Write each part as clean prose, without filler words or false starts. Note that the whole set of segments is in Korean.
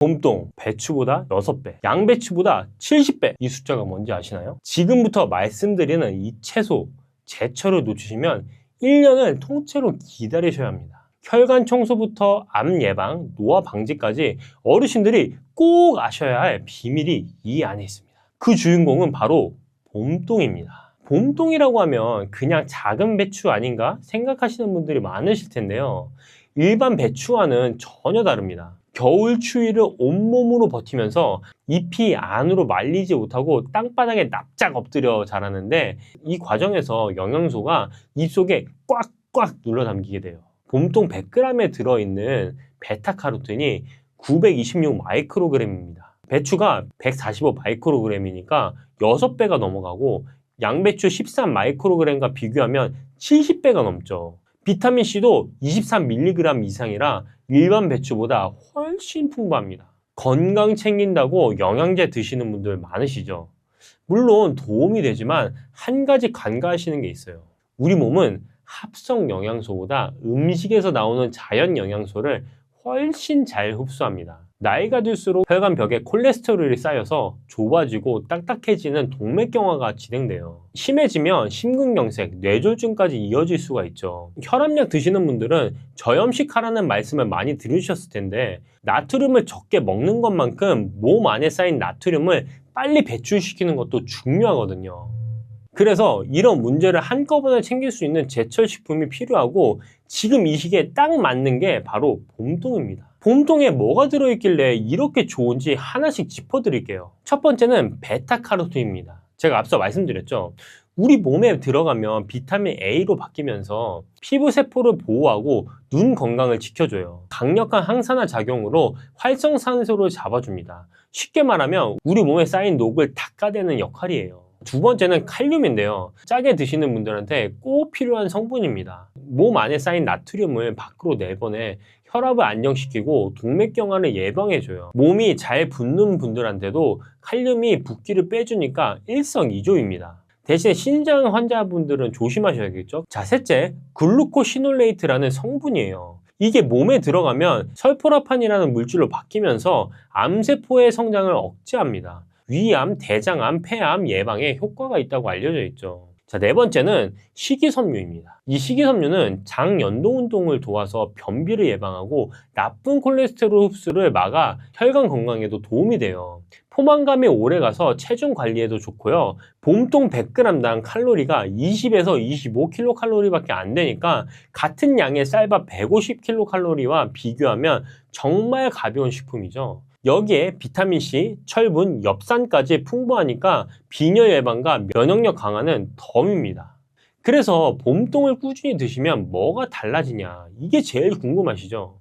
봄동 배추보다 6배, 양배추보다 70배. 이 숫자가 뭔지 아시나요? 지금부터 말씀드리는 이 채소, 제철을 놓치시면 1년을 통째로 기다리셔야 합니다. 혈관 청소부터 암 예방, 노화 방지까지 어르신들이 꼭 아셔야 할 비밀이 이 안에 있습니다. 그 주인공은 바로 봄동입니다. 봄동이라고 하면 그냥 작은 배추 아닌가 생각하시는 분들이 많으실 텐데요. 일반 배추와는 전혀 다릅니다. 겨울 추위를 온몸으로 버티면서 잎이 안으로 말리지 못하고 땅바닥에 납작 엎드려 자라는데, 이 과정에서 영양소가 입속에 꽉꽉 눌러 담기게 돼요. 봄동 100g에 들어있는 베타카로틴이 926 마이크로그램입니다. 배추가 145 마이크로그램이니까 6배가 넘어가고, 양배추 13 마이크로그램과 비교하면 70배가 넘죠. 비타민C도 23mg 이상이라 일반 배추보다 훨씬 풍부합니다. 건강 챙긴다고 영양제 드시는 분들 많으시죠? 물론 도움이 되지만 한 가지 간과하시는 게 있어요. 우리 몸은 합성 영양소보다 음식에서 나오는 자연 영양소를 훨씬 잘 흡수합니다. 나이가 들수록 혈관벽에 콜레스테롤이 쌓여서 좁아지고 딱딱해지는 동맥경화가 진행돼요. 심해지면 심근경색, 뇌졸중까지 이어질 수가 있죠. 혈압약 드시는 분들은 저염식하라는 말씀을 많이 들으셨을 텐데, 나트륨을 적게 먹는 것만큼 몸 안에 쌓인 나트륨을 빨리 배출시키는 것도 중요하거든요. 그래서 이런 문제를 한꺼번에 챙길 수 있는 제철 식품이 필요하고, 지금 이 시기에 딱 맞는 게 바로 봄동입니다. 봄동에 뭐가 들어있길래 이렇게 좋은지 하나씩 짚어드릴게요. 첫 번째는 베타카로틴입니다. 제가 앞서 말씀드렸죠. 우리 몸에 들어가면 비타민 A로 바뀌면서 피부 세포를 보호하고 눈 건강을 지켜줘요. 강력한 항산화 작용으로 활성산소를 잡아줍니다. 쉽게 말하면 우리 몸에 쌓인 녹을 닦아내는 역할이에요. 두 번째는 칼륨인데요. 짜게 드시는 분들한테 꼭 필요한 성분입니다. 몸 안에 쌓인 나트륨을 밖으로 내보내 혈압을 안정시키고 동맥경화를 예방해줘요. 몸이 잘 붓는 분들한테도 칼륨이 붓기를 빼주니까 일석이조입니다. 대신 신장 환자분들은 조심하셔야겠죠. 자, 셋째, 글루코시놀레이트라는 성분이에요. 이게 몸에 들어가면 설포라판이라는 물질로 바뀌면서 암세포의 성장을 억제합니다. 위암, 대장암, 폐암 예방에 효과가 있다고 알려져 있죠. 자, 네 번째는 식이섬유입니다. 이 식이섬유는 장 연동 운동을 도와서 변비를 예방하고 나쁜 콜레스테롤 흡수를 막아 혈관 건강에도 도움이 돼요. 포만감이 오래가서 체중 관리에도 좋고요. 봄동 100g당 칼로리가 20에서 25kcal밖에 안 되니까 같은 양의 쌀밥 150kcal와 비교하면 정말 가벼운 식품이죠. 여기에 비타민C, 철분, 엽산까지 풍부하니까 빈혈 예방과 면역력 강화는 덤입니다. 그래서 봄동을 꾸준히 드시면 뭐가 달라지냐, 이게 제일 궁금하시죠?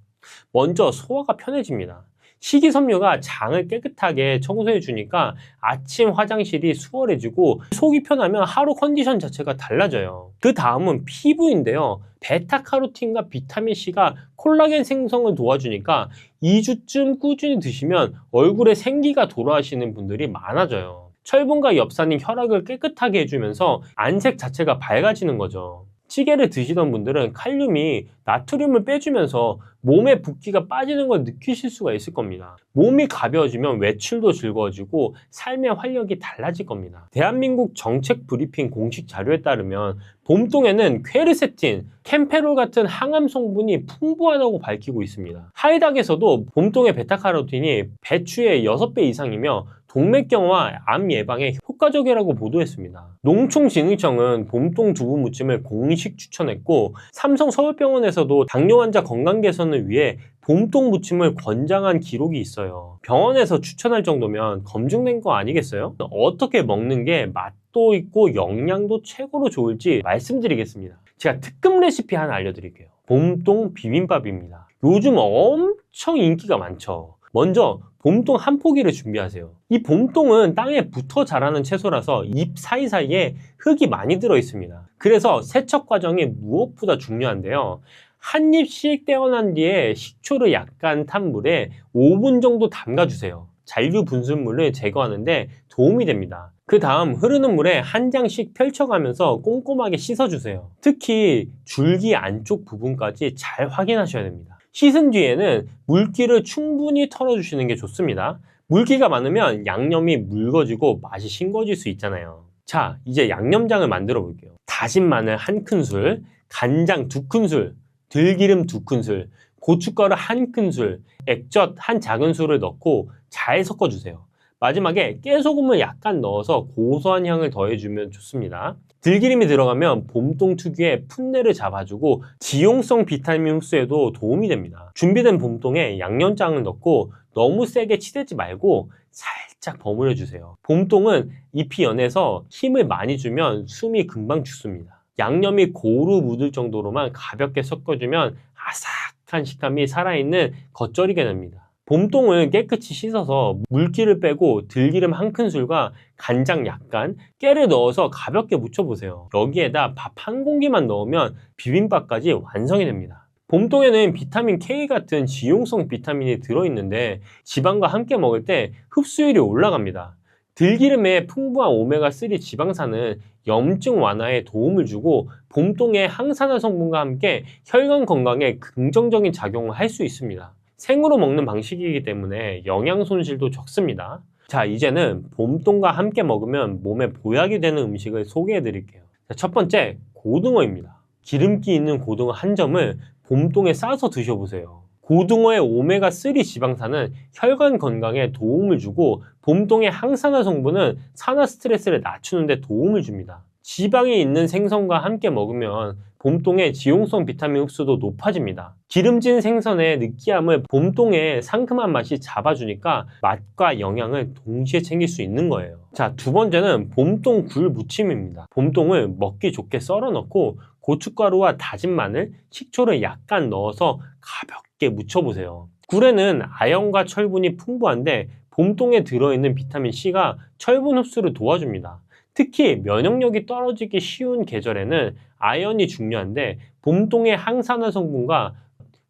먼저 소화가 편해집니다. 식이섬유가 장을 깨끗하게 청소해 주니까 아침 화장실이 수월해지고 속이 편하면 하루 컨디션 자체가 달라져요. 그 다음은 피부인데요. 베타카로틴과 비타민C가 콜라겐 생성을 도와주니까 2주쯤 꾸준히 드시면 얼굴에 생기가 돌아가시는 분들이 많아져요. 철분과 엽산이 혈액을 깨끗하게 해주면서 안색 자체가 밝아지는 거죠. 찌개를 드시던 분들은 칼륨이 나트륨을 빼주면서 몸에 붓기가 빠지는 걸 느끼실 수가 있을 겁니다. 몸이 가벼워지면 외출도 즐거워지고 삶의 활력이 달라질 겁니다. 대한민국 정책 브리핑 공식 자료에 따르면 봄동에는 퀘르세틴, 캠페롤 같은 항암 성분이 풍부하다고 밝히고 있습니다. 하이닥에서도 봄동의 베타카로틴이 배추의 6배 이상이며 동맥경화, 암 예방에 효과적이라고 보도했습니다. 농촌진흥청은 봄동 두부 무침을 공식 추천했고, 삼성 서울병원에서도 당뇨 환자 건강 개선을 위해 봄동 무침을 권장한 기록이 있어요. 병원에서 추천할 정도면 검증된 거 아니겠어요? 어떻게 먹는 게 맛도 있고 영양도 최고로 좋을지 말씀드리겠습니다. 제가 특급 레시피 하나 알려드릴게요. 봄동 비빔밥입니다. 요즘 엄청 인기가 많죠. 먼저 봄동 한 포기를 준비하세요. 이 봄동은 땅에 붙어 자라는 채소라서 잎 사이사이에 흙이 많이 들어 있습니다. 그래서 세척 과정이 무엇보다 중요한데요. 한 입씩 떼어난 뒤에 식초를 약간 탄 물에 5분 정도 담가주세요. 잔류 분수물을 제거하는데 도움이 됩니다. 그 다음 흐르는 물에 한 장씩 펼쳐가면서 꼼꼼하게 씻어주세요. 특히 줄기 안쪽 부분까지 잘 확인하셔야 됩니다. 씻은 뒤에는 물기를 충분히 털어주시는 게 좋습니다. 물기가 많으면 양념이 묽어지고 맛이 싱거워질 수 있잖아요. 자, 이제 양념장을 만들어 볼게요. 다진 마늘 1큰술, 간장 2큰술, 들기름 2큰술, 고춧가루 1큰술, 액젓 1작은술을 넣고 잘 섞어주세요. 마지막에 깨소금을 약간 넣어서 고소한 향을 더해주면 좋습니다. 들기름이 들어가면 봄동 특유의 풋내를 잡아주고 지용성 비타민 흡수에도 도움이 됩니다. 준비된 봄동에 양념장을 넣고 너무 세게 치대지 말고 살짝 버무려 주세요. 봄동은 잎이 연해서 힘을 많이 주면 숨이 금방 죽습니다. 양념이 고루 묻을 정도로만 가볍게 섞어주면 아삭한 식감이 살아있는 겉절이게 됩니다. 봄동을 깨끗이 씻어서 물기를 빼고 들기름 1큰술과 간장 약간, 깨를 넣어서 가볍게 무쳐보세요. 여기에다 밥 1공기만 넣으면 비빔밥까지 완성이 됩니다. 봄동에는 비타민 K 같은 지용성 비타민이 들어있는데 지방과 함께 먹을 때 흡수율이 올라갑니다. 들기름에 풍부한 오메가3 지방산은 염증 완화에 도움을 주고 봄동의 항산화 성분과 함께 혈관 건강에 긍정적인 작용을 할 수 있습니다. 생으로 먹는 방식이기 때문에 영양 손실도 적습니다. 자, 이제는 봄동과 함께 먹으면 몸에 보약이 되는 음식을 소개해 드릴게요. 자, 첫 번째, 고등어입니다. 기름기 있는 고등어 한 점을 봄동에 싸서 드셔보세요. 고등어의 오메가3 지방산은 혈관 건강에 도움을 주고 봄동의 항산화 성분은 산화 스트레스를 낮추는 데 도움을 줍니다. 지방이 있는 생선과 함께 먹으면 봄동의 지용성 비타민 흡수도 높아집니다. 기름진 생선의 느끼함을 봄동의 상큼한 맛이 잡아주니까 맛과 영양을 동시에 챙길 수 있는 거예요. 자, 두 번째는 봄동 굴 무침입니다. 봄동을 먹기 좋게 썰어 넣고 고춧가루와 다진 마늘, 식초를 약간 넣어서 가볍게 무쳐보세요. 굴에는 아연과 철분이 풍부한데 봄동에 들어있는 비타민 C가 철분 흡수를 도와줍니다. 특히 면역력이 떨어지기 쉬운 계절에는 아연이 중요한데 봄동의 항산화 성분과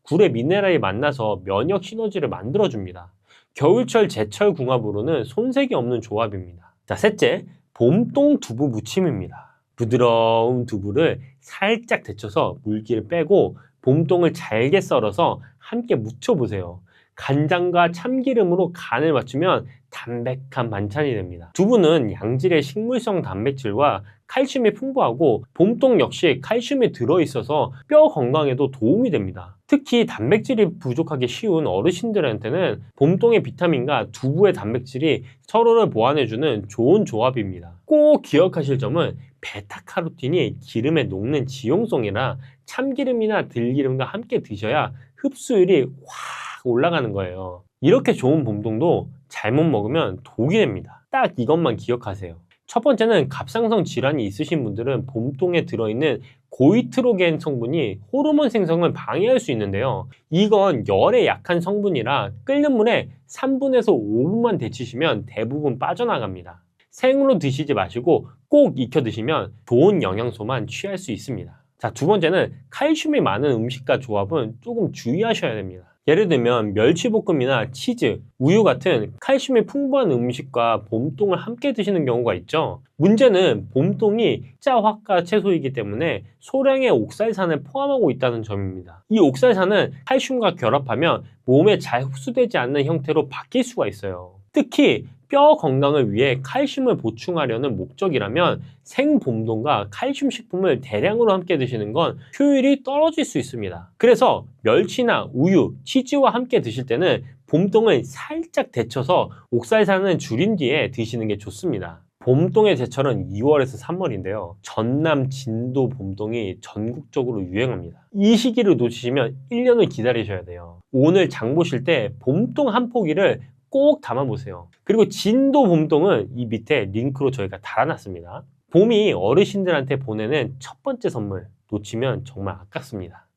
굴의 미네랄이 만나서 면역 시너지를 만들어줍니다. 겨울철 제철 궁합으로는 손색이 없는 조합입니다. 자, 셋째, 봄동 두부 무침입니다. 부드러운 두부를 살짝 데쳐서 물기를 빼고 봄동을 잘게 썰어서 함께 무쳐보세요. 간장과 참기름으로 간을 맞추면 담백한 반찬이 됩니다. 두부는 양질의 식물성 단백질과 칼슘이 풍부하고 봄동 역시 칼슘이 들어있어서 뼈 건강에도 도움이 됩니다. 특히 단백질이 부족하기 쉬운 어르신들한테는 봄동의 비타민과 두부의 단백질이 서로를 보완해주는 좋은 조합입니다. 꼭 기억하실 점은 베타카로틴이 기름에 녹는 지용성이라 참기름이나 들기름과 함께 드셔야 흡수율이 확 올라가는 거예요. 이렇게 좋은 봄동도 잘못 먹으면 독이 됩니다. 딱 이것만 기억하세요. 첫 번째는 갑상선 질환이 있으신 분들은 봄동에 들어있는 고이트로겐 성분이 호르몬 생성을 방해할 수 있는데요. 이건 열에 약한 성분이라 끓는 물에 3분에서 5분만 데치시면 대부분 빠져나갑니다. 생으로 드시지 마시고 꼭 익혀 드시면 좋은 영양소만 취할 수 있습니다. 자, 두 번째는 칼슘이 많은 음식과 조합은 조금 주의하셔야 됩니다. 예를 들면 멸치볶음이나 치즈, 우유 같은 칼슘이 풍부한 음식과 봄동을 함께 드시는 경우가 있죠. 문제는 봄동이 흑자화가 채소이기 때문에 소량의 옥살산을 포함하고 있다는 점입니다. 이 옥살산은 칼슘과 결합하면 몸에 잘 흡수되지 않는 형태로 바뀔 수가 있어요. 특히 뼈 건강을 위해 칼슘을 보충하려는 목적이라면 생봄동과 칼슘 식품을 대량으로 함께 드시는 건 효율이 떨어질 수 있습니다. 그래서 멸치나 우유, 치즈와 함께 드실 때는 봄동을 살짝 데쳐서 옥살산은 줄인 뒤에 드시는 게 좋습니다. 봄동의 제철은 2월에서 3월인데요. 전남 진도 봄동이 전국적으로 유행합니다. 이 시기를 놓치시면 1년을 기다리셔야 돼요. 오늘 장 보실 때 봄동 한 포기를 꼭 담아보세요. 그리고 진도 봄동은 이 밑에 링크로 저희가 달아놨습니다. 봄이 어르신들한테 보내는 첫 번째 선물, 놓치면 정말 아깝습니다.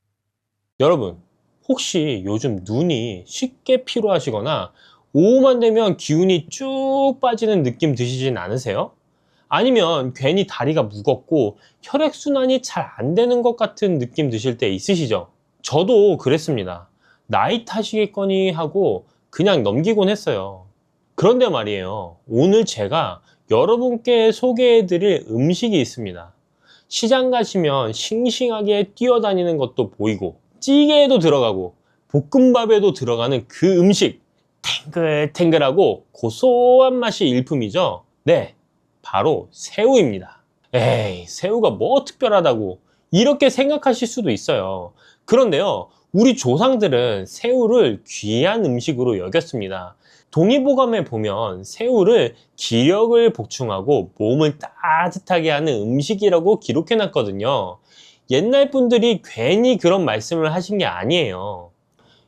여러분, 혹시 요즘 눈이 쉽게 피로하시거나 오후만 되면 기운이 쭉 빠지는 느낌 드시진 않으세요? 아니면 괜히 다리가 무겁고 혈액순환이 잘 안 되는 것 같은 느낌 드실 때 있으시죠? 저도 그랬습니다. 나이 탓이겠거니 하고 그냥 넘기곤 했어요. 그런데 말이에요. 오늘 제가 여러분께 소개해드릴 음식이 있습니다. 시장 가시면 싱싱하게 뛰어다니는 것도 보이고 찌개에도 들어가고 볶음밥에도 들어가는 그 음식, 탱글탱글하고 고소한 맛이 일품이죠. 네, 바로 새우입니다. 에이, 새우가 뭐 특별하다고 이렇게 생각하실 수도 있어요. 그런데요, 우리 조상들은 새우를 귀한 음식으로 여겼습니다. 동의보감에 보면 새우를 기력을 보충하고 몸을 따뜻하게 하는 음식이라고 기록해놨거든요. 옛날 분들이 괜히 그런 말씀을 하신 게 아니에요.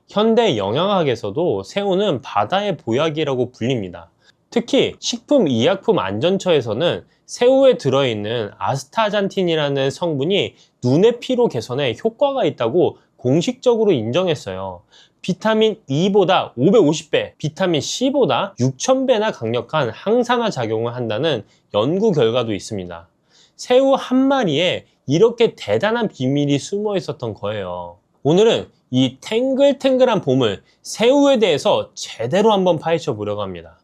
현대 영양학에서도 새우는 바다의 보약이라고 불립니다. 특히 식품의약품안전처에서는 새우에 들어있는 아스타잔틴이라는 성분이 눈의 피로 개선에 효과가 있다고 공식적으로 인정했어요. 비타민 E보다 550배, 비타민 C보다 6000배나 강력한 항산화 작용을 한다는 연구 결과도 있습니다. 새우 한 마리에 이렇게 대단한 비밀이 숨어 있었던 거예요. 오늘은 이 탱글탱글한 보물, 새우에 대해서 제대로 한번 파헤쳐 보려고 합니다.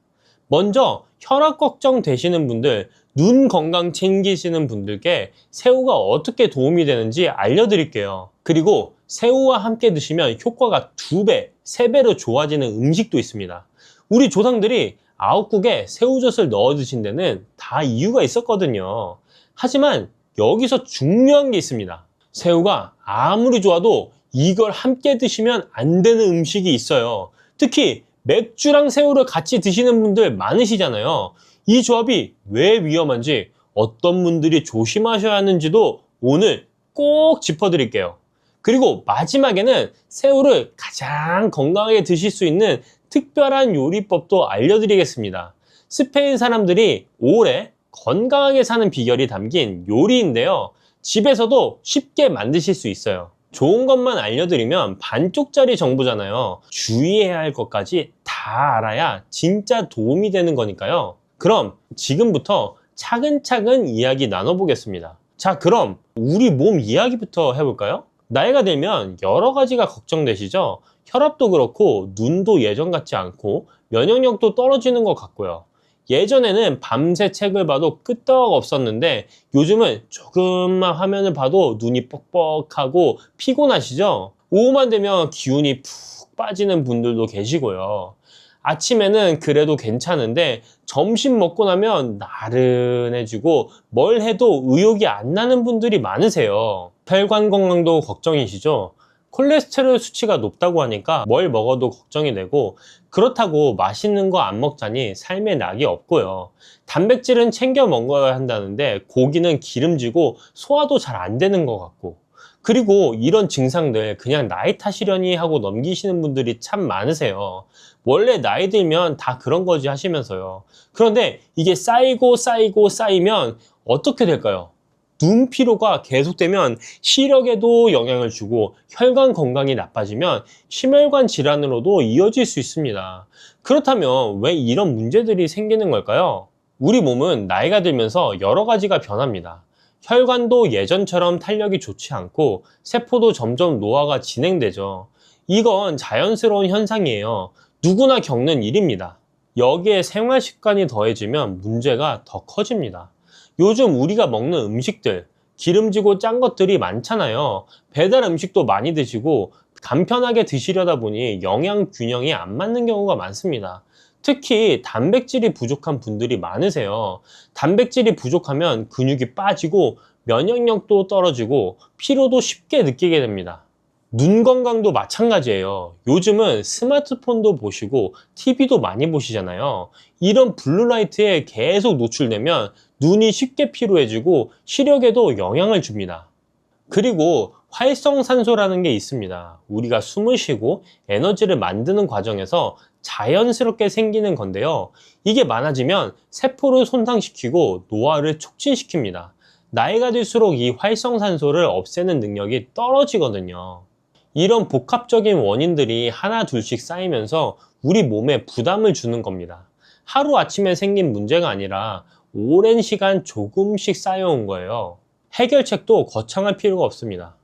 먼저 혈압 걱정 되시는 분들, 눈 건강 챙기시는 분들께 새우가 어떻게 도움이 되는지 알려드릴게요. 그리고 새우와 함께 드시면 효과가 2배, 3배로 좋아지는 음식도 있습니다. 우리 조상들이 아욱국에 새우젓을 넣어 드신 데는 다 이유가 있었거든요. 하지만 여기서 중요한 게 있습니다. 새우가 아무리 좋아도 이걸 함께 드시면 안 되는 음식이 있어요. 특히 맥주랑 새우를 같이 드시는 분들 많으시잖아요. 이 조합이 왜 위험한지, 어떤 분들이 조심하셔야 하는지도 오늘 꼭 짚어드릴게요. 그리고 마지막에는 새우를 가장 건강하게 드실 수 있는 특별한 요리법도 알려드리겠습니다. 스페인 사람들이 오래 건강하게 사는 비결이 담긴 요리인데요. 집에서도 쉽게 만드실 수 있어요. 좋은 것만 알려드리면 반쪽짜리 정보잖아요. 주의해야 할 것까지 다 알아야 진짜 도움이 되는 거니까요. 그럼 지금부터 차근차근 이야기 나눠보겠습니다. 자, 그럼 우리 몸 이야기부터 해볼까요? 나이가 들면 여러 가지가 걱정되시죠? 혈압도 그렇고 눈도 예전 같지 않고 면역력도 떨어지는 것 같고요. 예전에는 밤새 책을 봐도 끄떡 없었는데 요즘은 조금만 화면을 봐도 눈이 뻑뻑하고 피곤하시죠? 오후만 되면 기운이 푹 빠지는 분들도 계시고요. 아침에는 그래도 괜찮은데 점심 먹고 나면 나른해지고 뭘 해도 의욕이 안 나는 분들이 많으세요. 혈관 건강도 걱정이시죠? 콜레스테롤 수치가 높다고 하니까 뭘 먹어도 걱정이 되고, 그렇다고 맛있는 거 안 먹자니 삶에 낙이 없고요. 단백질은 챙겨 먹어야 한다는데 고기는 기름지고 소화도 잘 안 되는 것 같고, 그리고 이런 증상들 그냥 나이 탓이려니 하고 넘기시는 분들이 참 많으세요. 원래 나이 들면 다 그런 거지 하시면서요. 그런데 이게 쌓이면 어떻게 될까요? 눈 피로가 계속되면 시력에도 영향을 주고 혈관 건강이 나빠지면 심혈관 질환으로도 이어질 수 있습니다. 그렇다면 왜 이런 문제들이 생기는 걸까요? 우리 몸은 나이가 들면서 여러 가지가 변합니다. 혈관도 예전처럼 탄력이 좋지 않고 세포도 점점 노화가 진행되죠. 이건 자연스러운 현상이에요. 누구나 겪는 일입니다. 여기에 생활 습관이 더해지면 문제가 더 커집니다. 요즘 우리가 먹는 음식들, 기름지고 짠 것들이 많잖아요. 배달 음식도 많이 드시고 간편하게 드시려다 보니 영양 균형이 안 맞는 경우가 많습니다. 특히 단백질이 부족한 분들이 많으세요. 단백질이 부족하면 근육이 빠지고 면역력도 떨어지고 피로도 쉽게 느끼게 됩니다. 눈 건강도 마찬가지예요. 요즘은 스마트폰도 보시고 TV도 많이 보시잖아요. 이런 블루라이트에 계속 노출되면 눈이 쉽게 피로해지고 시력에도 영향을 줍니다. 그리고 활성산소라는 게 있습니다. 우리가 숨을 쉬고 에너지를 만드는 과정에서 자연스럽게 생기는 건데요. 이게 많아지면 세포를 손상시키고 노화를 촉진시킵니다. 나이가 들수록 이 활성산소를 없애는 능력이 떨어지거든요. 이런 복합적인 원인들이 하나 둘씩 쌓이면서 우리 몸에 부담을 주는 겁니다. 하루아침에 생긴 문제가 아니라 오랜 시간 조금씩 쌓여온 거예요. 해결책도 거창할 필요가 없습니다.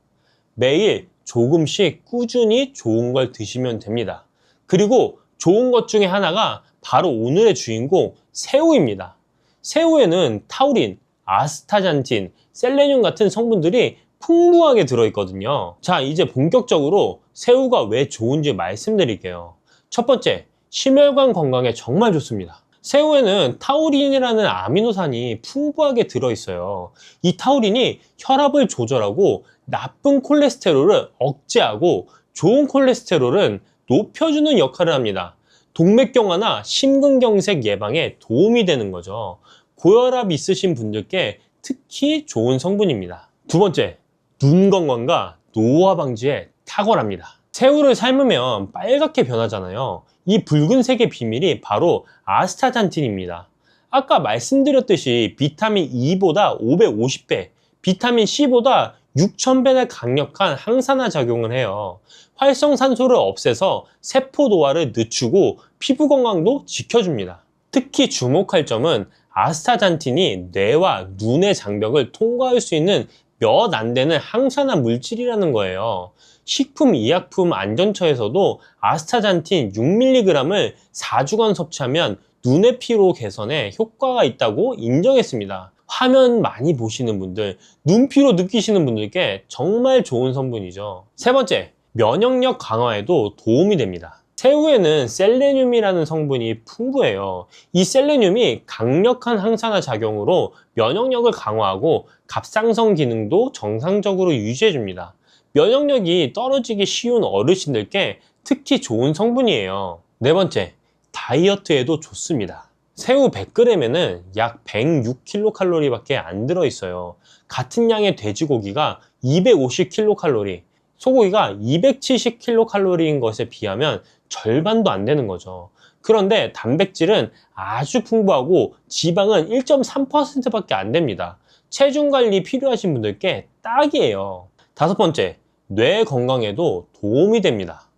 매일 조금씩 꾸준히 좋은 걸 드시면 됩니다. 그리고 좋은 것 중에 하나가 바로 오늘의 주인공 새우입니다. 새우에는 타우린, 아스타잔틴, 셀레늄 같은 성분들이 풍부하게 들어있거든요. 자, 이제 본격적으로 새우가 왜 좋은지 말씀드릴게요. 첫 번째, 심혈관 건강에 정말 좋습니다. 새우에는 타우린이라는 아미노산이 풍부하게 들어있어요. 이 타우린이 혈압을 조절하고 나쁜 콜레스테롤을 억제하고 좋은 콜레스테롤은 높여주는 역할을 합니다. 동맥경화나 심근경색 예방에 도움이 되는 거죠. 고혈압 있으신 분들께 특히 좋은 성분입니다. 두 번째, 눈 건강과 노화 방지에 탁월합니다. 새우를 삶으면 빨갛게 변하잖아요. 이 붉은색의 비밀이 바로 아스타잔틴입니다. 아까 말씀드렸듯이 비타민 E보다 550배, 비타민 C보다 6000배나 강력한 항산화 작용을 해요. 활성산소를 없애서 세포 노화를 늦추고 피부 건강도 지켜줍니다. 특히 주목할 점은 아스타잔틴이 뇌와 눈의 장벽을 통과할 수 있는 몇 안 되는 항산화 물질이라는 거예요. 식품의약품안전처에서도 아스타잔틴 6mg을 4주간 섭취하면 눈의 피로 개선에 효과가 있다고 인정했습니다. 화면 많이 보시는 분들, 눈피로 느끼시는 분들께 정말 좋은 성분이죠. 세 번째, 면역력 강화에도 도움이 됩니다. 새우에는 셀레늄이라는 성분이 풍부해요. 이 셀레늄이 강력한 항산화 작용으로 면역력을 강화하고 갑상선 기능도 정상적으로 유지해줍니다. 면역력이 떨어지기 쉬운 어르신들께 특히 좋은 성분이에요. 네 번째, 다이어트에도 좋습니다. 새우 100g에는 약 106kcal 밖에 안 들어있어요. 같은 양의 돼지고기가 250kcal, 소고기가 270kcal인 것에 비하면 절반도 안 되는 거죠. 그런데 단백질은 아주 풍부하고 지방은 1.3%밖에 안 됩니다. 체중 관리 필요하신 분들께 딱이에요. 다섯 번째, 뇌 건강에도 도움이 됩니다.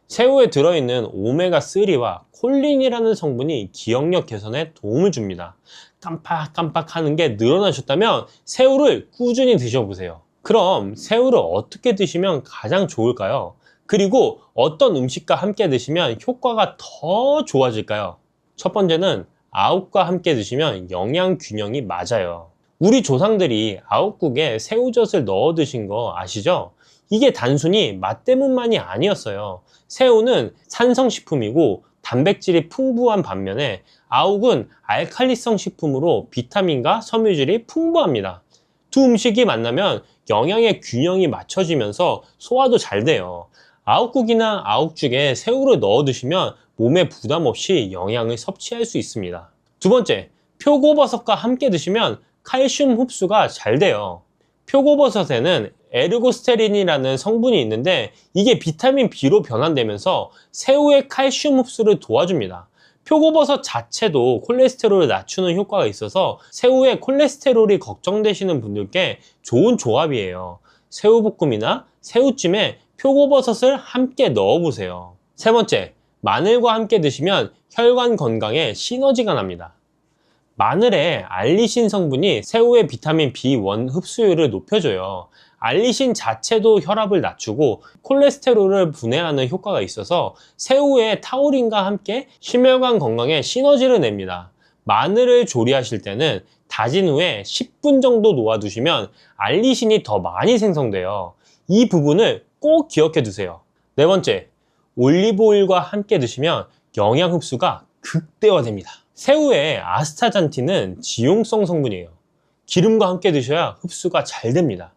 새우에 들어있는 오메가3와 콜린이라는 성분이 기억력 개선에 도움을 줍니다. 깜빡깜빡 하는 게 늘어나셨다면 새우를 꾸준히 드셔보세요. 그럼 새우를 어떻게 드시면 가장 좋을까요? 그리고 어떤 음식과 함께 드시면 효과가 더 좋아질까요? 첫 번째는 아욱과 함께 드시면 영양 균형이 맞아요. 우리 조상들이 아욱국에 새우젓을 넣어 드신 거 아시죠? 이게 단순히 맛 때문만이 아니었어요. 새우는 산성식품이고 단백질이 풍부한 반면에 아욱은 알칼리성 식품으로 비타민과 섬유질이 풍부합니다. 두 음식이 만나면 영양의 균형이 맞춰지면서 소화도 잘 돼요. 아욱국이나 아욱죽에 새우를 넣어 드시면 몸에 부담 없이 영양을 섭취할 수 있습니다. 두 번째, 표고버섯과 함께 드시면 칼슘 흡수가 잘 돼요. 표고버섯에는 에르고스테린이라는 성분이 있는데 이게 비타민 B로 변환되면서 새우의 칼슘 흡수를 도와줍니다. 표고버섯 자체도 콜레스테롤을 낮추는 효과가 있어서 새우의 콜레스테롤이 걱정되시는 분들께 좋은 조합이에요. 새우볶음이나 새우찜에 표고버섯을 함께 넣어보세요. 세 번째, 마늘과 함께 드시면 혈관 건강에 시너지가 납니다. 마늘에 알리신 성분이 새우의 비타민 B1 흡수율을 높여줘요. 알리신 자체도 혈압을 낮추고 콜레스테롤을 분해하는 효과가 있어서 새우의 타우린과 함께 심혈관 건강에 시너지를 냅니다. 마늘을 조리하실 때는 다진 후에 10분 정도 놓아두시면 알리신이 더 많이 생성돼요. 이 부분을 꼭 기억해 두세요. 네 번째, 올리브오일과 함께 드시면 영양 흡수가 극대화됩니다. 새우의 아스타잔틴은 지용성 성분이에요. 기름과 함께 드셔야 흡수가 잘 됩니다.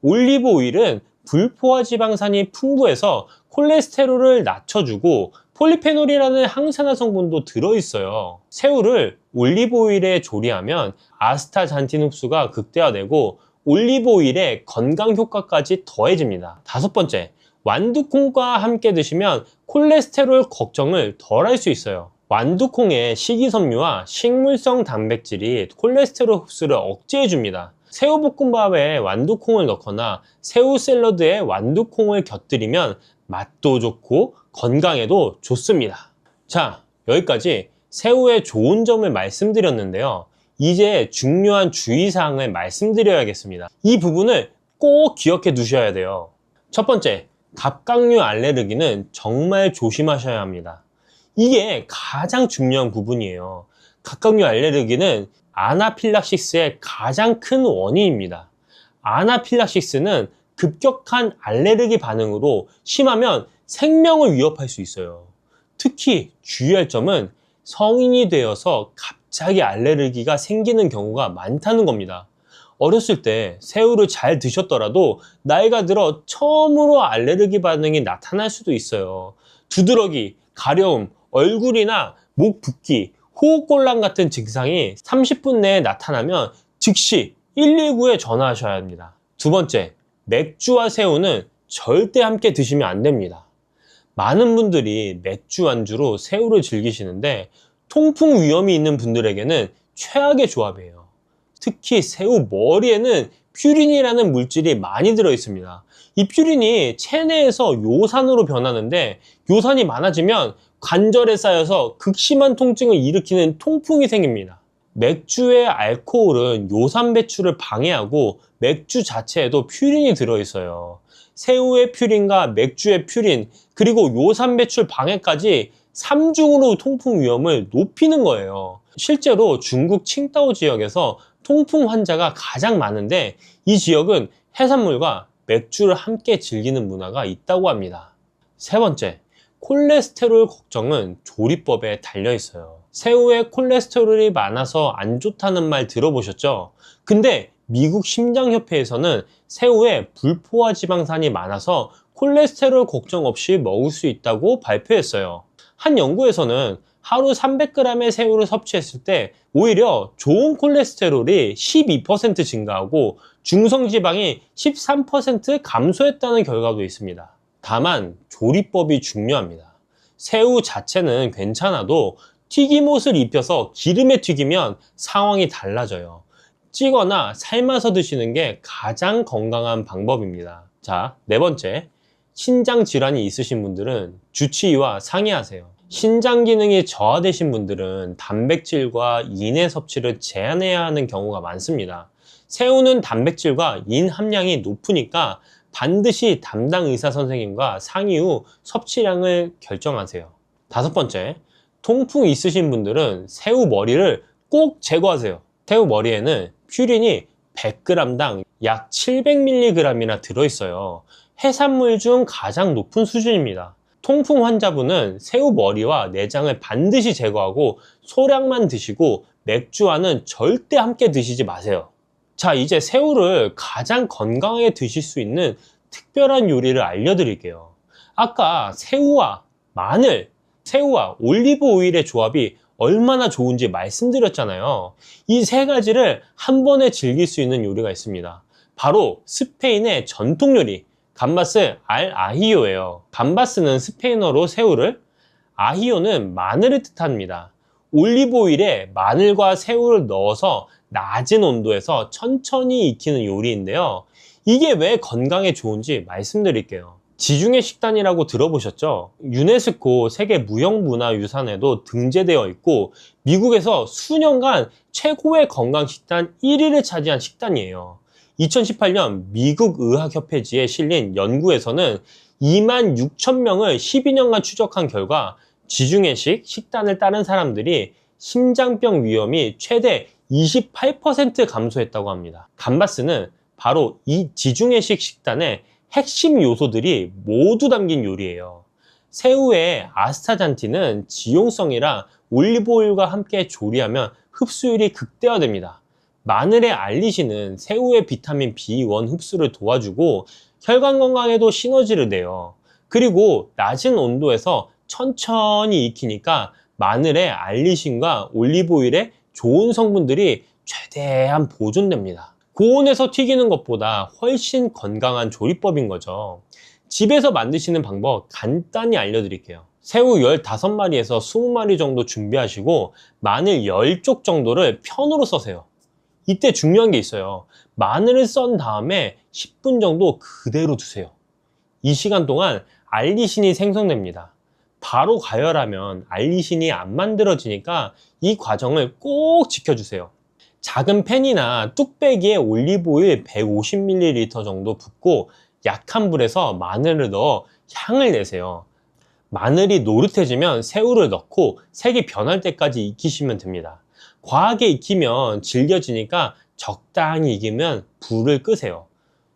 올리브 오일은 불포화 지방산이 풍부해서 콜레스테롤을 낮춰주고 폴리페놀이라는 항산화 성분도 들어있어요. 새우를 올리브 오일에 조리하면 아스타잔틴 흡수가 극대화되고 올리브 오일의 건강 효과까지 더해집니다. 다섯 번째, 완두콩과 함께 드시면 콜레스테롤 걱정을 덜 할 수 있어요. 완두콩의 식이섬유와 식물성 단백질이 콜레스테롤 흡수를 억제해줍니다. 새우볶음밥에 완두콩을 넣거나 새우 샐러드에 완두콩을 곁들이면 맛도 좋고 건강에도 좋습니다. 자, 여기까지 새우의 좋은 점을 말씀드렸는데요. 이제 중요한 주의사항을 말씀드려야겠습니다. 이 부분을 꼭 기억해 두셔야 돼요. 첫 번째, 갑각류 알레르기는 정말 조심하셔야 합니다. 이게 가장 중요한 부분이에요. 갑각류 알레르기는 아나필락시스의 가장 큰 원인입니다. 아나필락시스는 급격한 알레르기 반응으로 심하면 생명을 위협할 수 있어요. 특히 주의할 점은 성인이 되어서 갑자기 알레르기가 생기는 경우가 많다는 겁니다. 어렸을 때 새우를 잘 드셨더라도 나이가 들어 처음으로 알레르기 반응이 나타날 수도 있어요. 두드러기, 가려움, 얼굴이나 목 붓기, 호흡곤란 같은 증상이 30분 내에 나타나면 즉시 119에 전화하셔야 합니다. 두 번째, 맥주와 새우는 절대 함께 드시면 안 됩니다. 많은 분들이 맥주 안주로 새우를 즐기시는데 통풍 위험이 있는 분들에게는 최악의 조합이에요. 특히 새우 머리에는 퓨린이라는 물질이 많이 들어 있습니다. 이 퓨린이 체내에서 요산으로 변하는데 요산이 많아지면 관절에 쌓여서 극심한 통증을 일으키는 통풍이 생깁니다. 맥주의 알코올은 요산 배출을 방해하고 맥주 자체에도 퓨린이 들어있어요. 새우의 퓨린과 맥주의 퓨린, 그리고 요산 배출 방해까지 3중으로 통풍 위험을 높이는 거예요. 실제로 중국 칭다오 지역에서 통풍 환자가 가장 많은데 이 지역은 해산물과 맥주를 함께 즐기는 문화가 있다고 합니다. 세 번째, 콜레스테롤 걱정은 조리법에 달려 있어요. 새우에 콜레스테롤이 많아서 안 좋다는 말 들어보셨죠? 근데 미국 심장협회에서는 새우에 불포화 지방산이 많아서 콜레스테롤 걱정 없이 먹을 수 있다고 발표했어요. 한 연구에서는 하루 300g의 새우를 섭취했을 때 오히려 좋은 콜레스테롤이 12% 증가하고 중성지방이 13% 감소했다는 결과도 있습니다. 다만 조리법이 중요합니다. 새우 자체는 괜찮아도 튀김옷을 입혀서 기름에 튀기면 상황이 달라져요. 찌거나 삶아서 드시는 게 가장 건강한 방법입니다. 자, 네 번째, 신장 질환이 있으신 분들은 주치의와 상의하세요. 신장 기능이 저하되신 분들은 단백질과 인의 섭취를 제한해야 하는 경우가 많습니다. 새우는 단백질과 인 함량이 높으니까 반드시 담당 의사 선생님과 상의 후 섭취량을 결정하세요. 다섯 번째, 통풍 있으신 분들은 새우 머리를 꼭 제거하세요. 새우 머리에는 퓨린이 100g당 약 700mg이나 들어있어요. 해산물 중 가장 높은 수준입니다. 통풍 환자분은 새우 머리와 내장을 반드시 제거하고 소량만 드시고 맥주와는 절대 함께 드시지 마세요. 자, 이제 새우를 가장 건강하게 드실 수 있는 특별한 요리를 알려드릴게요. 아까 새우와 마늘, 새우와 올리브 오일의 조합이 얼마나 좋은지 말씀드렸잖아요. 이 세 가지를 한 번에 즐길 수 있는 요리가 있습니다. 바로 스페인의 전통 요리, 감바스 알 아히요예요. 감바스는 스페인어로 새우를, 아히요는 마늘을 뜻합니다. 올리브 오일에 마늘과 새우를 넣어서 낮은 온도에서 천천히 익히는 요리인데요. 이게 왜 건강에 좋은지 말씀드릴게요. 지중해 식단이라고 들어보셨죠? 유네스코 세계 무형문화유산에도 등재되어 있고 미국에서 수년간 최고의 건강 식단 1위를 차지한 식단이에요. 2018년 미국 의학협회지에 실린 연구에서는 26,000명을 12년간 추적한 결과 지중해식 식단을 따른 사람들이 심장병 위험이 최대 28% 감소했다고 합니다. 감바스는 바로 이 지중해식 식단의 핵심 요소들이 모두 담긴 요리예요. 새우의 아스타잔틴은 지용성이라 올리브오일과 함께 조리하면 흡수율이 극대화됩니다. 마늘의 알리신은 새우의 비타민 B1 흡수를 도와주고 혈관 건강에도 시너지를 내요. 그리고 낮은 온도에서 천천히 익히니까 마늘의 알리신과 올리브오일의 좋은 성분들이 최대한 보존됩니다. 고온에서 튀기는 것보다 훨씬 건강한 조리법인 거죠. 집에서 만드시는 방법 간단히 알려드릴게요. 새우 15마리에서 20마리 정도 준비하시고 마늘 10쪽 정도를 편으로 써세요. 이때 중요한 게 있어요. 마늘을 썬 다음에 10분 정도 그대로 두세요. 이 시간 동안 알리신이 생성됩니다. 바로 가열하면 알리신이 안 만들어지니까 이 과정을 꼭 지켜주세요. 작은 팬이나 뚝배기에 올리브오일 150ml 정도 붓고 약한 불에서 마늘을 넣어 향을 내세요. 마늘이 노릇해지면 새우를 넣고 색이 변할 때까지 익히시면 됩니다. 과하게 익히면 질겨지니까 적당히 익으면 불을 끄세요.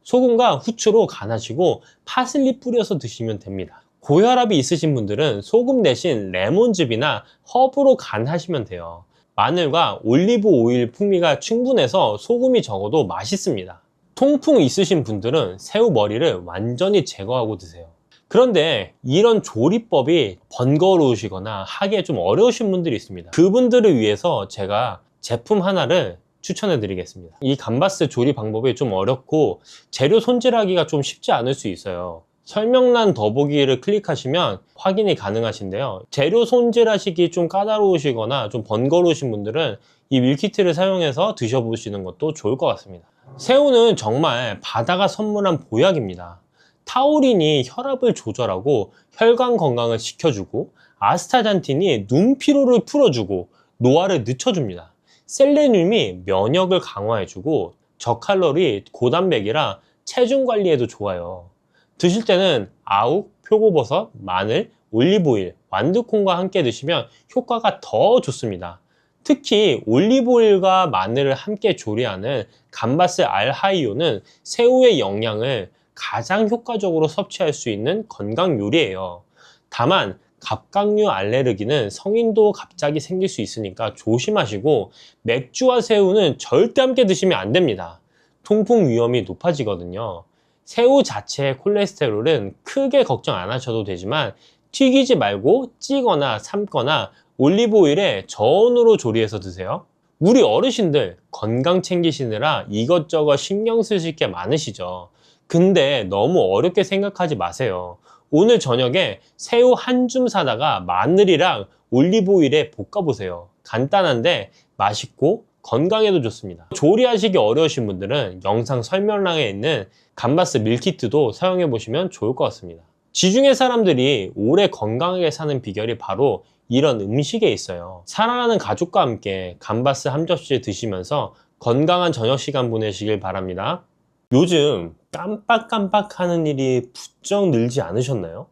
소금과 후추로 간하시고 파슬리 뿌려서 드시면 됩니다. 고혈압이 있으신 분들은 소금 대신 레몬즙이나 허브로 간하시면 돼요. 마늘과 올리브 오일 풍미가 충분해서 소금이 적어도 맛있습니다. 통풍 있으신 분들은 새우 머리를 완전히 제거하고 드세요. 그런데 이런 조리법이 번거로우시거나 하기에 좀 어려우신 분들이 있습니다. 그분들을 위해서 제가 제품 하나를 추천해 드리겠습니다. 이 감바스 조리 방법이 좀 어렵고 재료 손질하기가 좀 쉽지 않을 수 있어요. 설명란 더보기를 클릭하시면 확인이 가능하신데요. 재료 손질하시기 좀 까다로우시거나 좀 번거로우신 분들은 이 밀키트를 사용해서 드셔보시는 것도 좋을 것 같습니다. 새우는 정말 바다가 선물한 보약입니다. 타우린이 혈압을 조절하고 혈관 건강을 지켜주고, 아스타잔틴이 눈 피로를 풀어주고 노화를 늦춰줍니다. 셀레늄이 면역을 강화해주고, 저칼로리 고단백이라 체중 관리에도 좋아요. 드실 때는 아욱, 표고버섯, 마늘, 올리브오일, 완두콩과 함께 드시면 효과가 더 좋습니다. 특히 올리브오일과 마늘을 함께 조리하는 감바스 알하이오는 새우의 영양을 가장 효과적으로 섭취할 수 있는 건강 요리예요. 다만 갑각류 알레르기는 성인도 갑자기 생길 수 있으니까 조심하시고, 맥주와 새우는 절대 함께 드시면 안 됩니다. 통풍 위험이 높아지거든요. 새우 자체의 콜레스테롤은 크게 걱정 안 하셔도 되지만 튀기지 말고 찌거나 삶거나 올리브오일에 저온으로 조리해서 드세요. 우리 어르신들 건강 챙기시느라 이것저것 신경 쓰실 게 많으시죠. 근데 너무 어렵게 생각하지 마세요. 오늘 저녁에 새우 한 줌 사다가 마늘이랑 올리브오일에 볶아보세요. 간단한데 맛있고 건강에도 좋습니다. 조리하시기 어려우신 분들은 영상 설명란에 있는 감바스 밀키트도 사용해 보시면 좋을 것 같습니다. 지중해 사람들이 오래 건강하게 사는 비결이 바로 이런 음식에 있어요. 사랑하는 가족과 함께 감바스 한 접시 드시면서 건강한 저녁 시간 보내시길 바랍니다. 요즘 깜빡깜빡 하는 일이 부쩍 늘지 않으셨나요?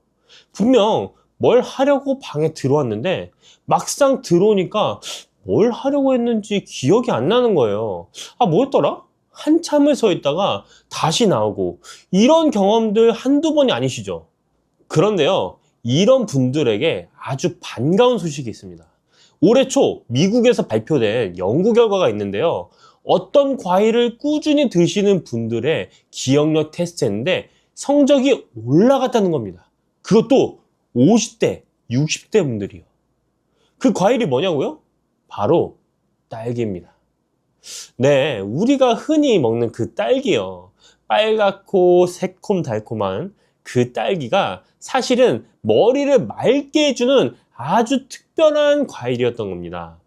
분명 뭘 하려고 방에 들어왔는데 막상 들어오니까 뭘 하려고 했는지 기억이 안 나는 거예요. 아, 뭐였더라? 한참을 서 있다가 다시 나오고, 이런 경험들 한두 번이 아니시죠? 그런데요, 이런 분들에게 아주 반가운 소식이 있습니다. 올해 초 미국에서 발표된 연구 결과가 있는데요. 어떤 과일을 꾸준히 드시는 분들의 기억력 테스트했는데 성적이 올라갔다는 겁니다. 그것도 50대, 60대 분들이요. 그 과일이 뭐냐고요? 바로 딸기입니다. 네, 우리가 흔히 먹는 그 딸기요. 빨갛고 새콤달콤한 그 딸기가 사실은 머리를 맑게 해주는 아주 특별한 과일이었던 겁니다.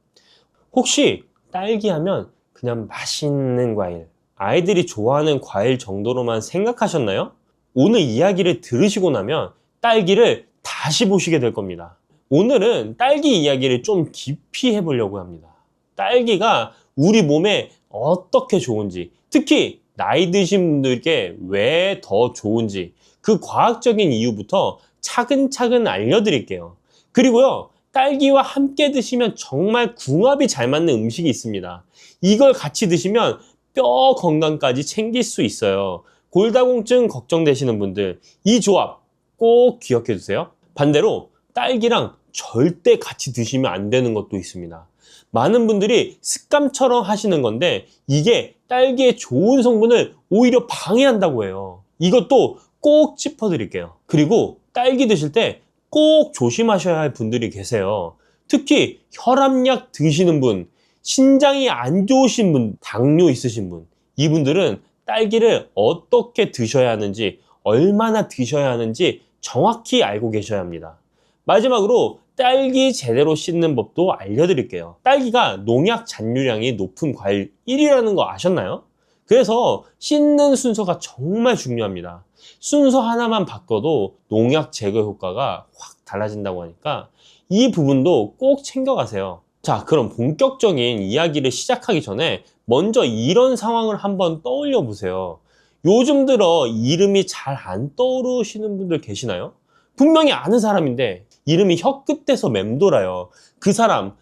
혹시 딸기 하면 그냥 맛있는 과일, 아이들이 좋아하는 과일 정도로만 생각하셨나요? 오늘 이야기를 들으시고 나면 딸기를 다시 보시게 될 겁니다. 오늘은 딸기 이야기를 좀 깊이 해보려고 합니다. 딸기가 우리 몸에 어떻게 좋은지, 특히 나이 드신 분들께 왜 더 좋은지, 그 과학적인 이유부터 차근차근 알려드릴게요. 그리고요, 딸기와 함께 드시면 정말 궁합이 잘 맞는 음식이 있습니다. 이걸 같이 드시면 뼈 건강까지 챙길 수 있어요. 골다공증 걱정되시는 분들, 이 조합 꼭 기억해 주세요. 반대로 딸기랑 절대 같이 드시면 안 되는 것도 있습니다. 많은 분들이 습관처럼 하시는 건데 이게 딸기의 좋은 성분을 오히려 방해한다고 해요. 이것도 꼭 짚어드릴게요. 그리고 딸기 드실 때 꼭 조심하셔야 할 분들이 계세요. 특히 혈압약 드시는 분, 신장이 안 좋으신 분, 당뇨 있으신 분, 이분들은 딸기를 어떻게 드셔야 하는지, 얼마나 드셔야 하는지 정확히 알고 계셔야 합니다. 마지막으로 딸기 제대로 씻는 법도 알려드릴게요. 딸기가 농약 잔류량이 높은 과일 1위라는 거 아셨나요? 그래서 씻는 순서가 정말 중요합니다. 순서 하나만 바꿔도 농약 제거 효과가 확 달라진다고 하니까 이 부분도 꼭 챙겨가세요. 자, 그럼 본격적인 이야기를 시작하기 전에 먼저 이런 상황을 한번 떠올려 보세요. 요즘 들어 이름이 잘 안 떠오르시는 분들 계시나요? 분명히 아는 사람인데 이름이 혀끝에서 맴돌아요. 그 사람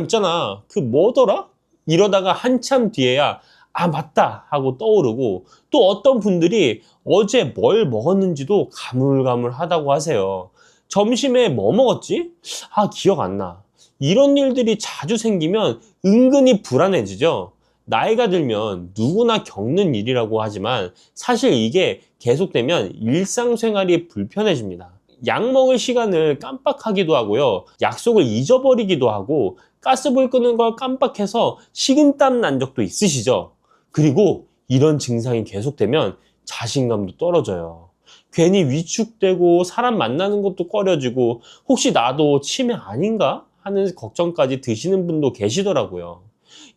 있잖아. 그 뭐더라? 이러다가 한참 뒤에야 아, 맞다 하고 떠오르고, 또 어떤 분들이 어제 뭘 먹었는지도 가물가물하다고 하세요. 점심에 뭐 먹었지? 아, 기억 안 나. 이런 일들이 자주 생기면 은근히 불안해지죠. 나이가 들면 누구나 겪는 일이라고 하지만 사실 이게 계속되면 일상생활이 불편해집니다. 약 먹을 시간을 깜빡하기도 하고요. 약속을 잊어버리기도 하고 가스불 끄는 걸 깜빡해서 식은땀 난 적도 있으시죠? 그리고 이런 증상이 계속되면 자신감도 떨어져요. 괜히 위축되고 사람 만나는 것도 꺼려지고 혹시 나도 치매 아닌가 하는 걱정까지 드시는 분도 계시더라고요.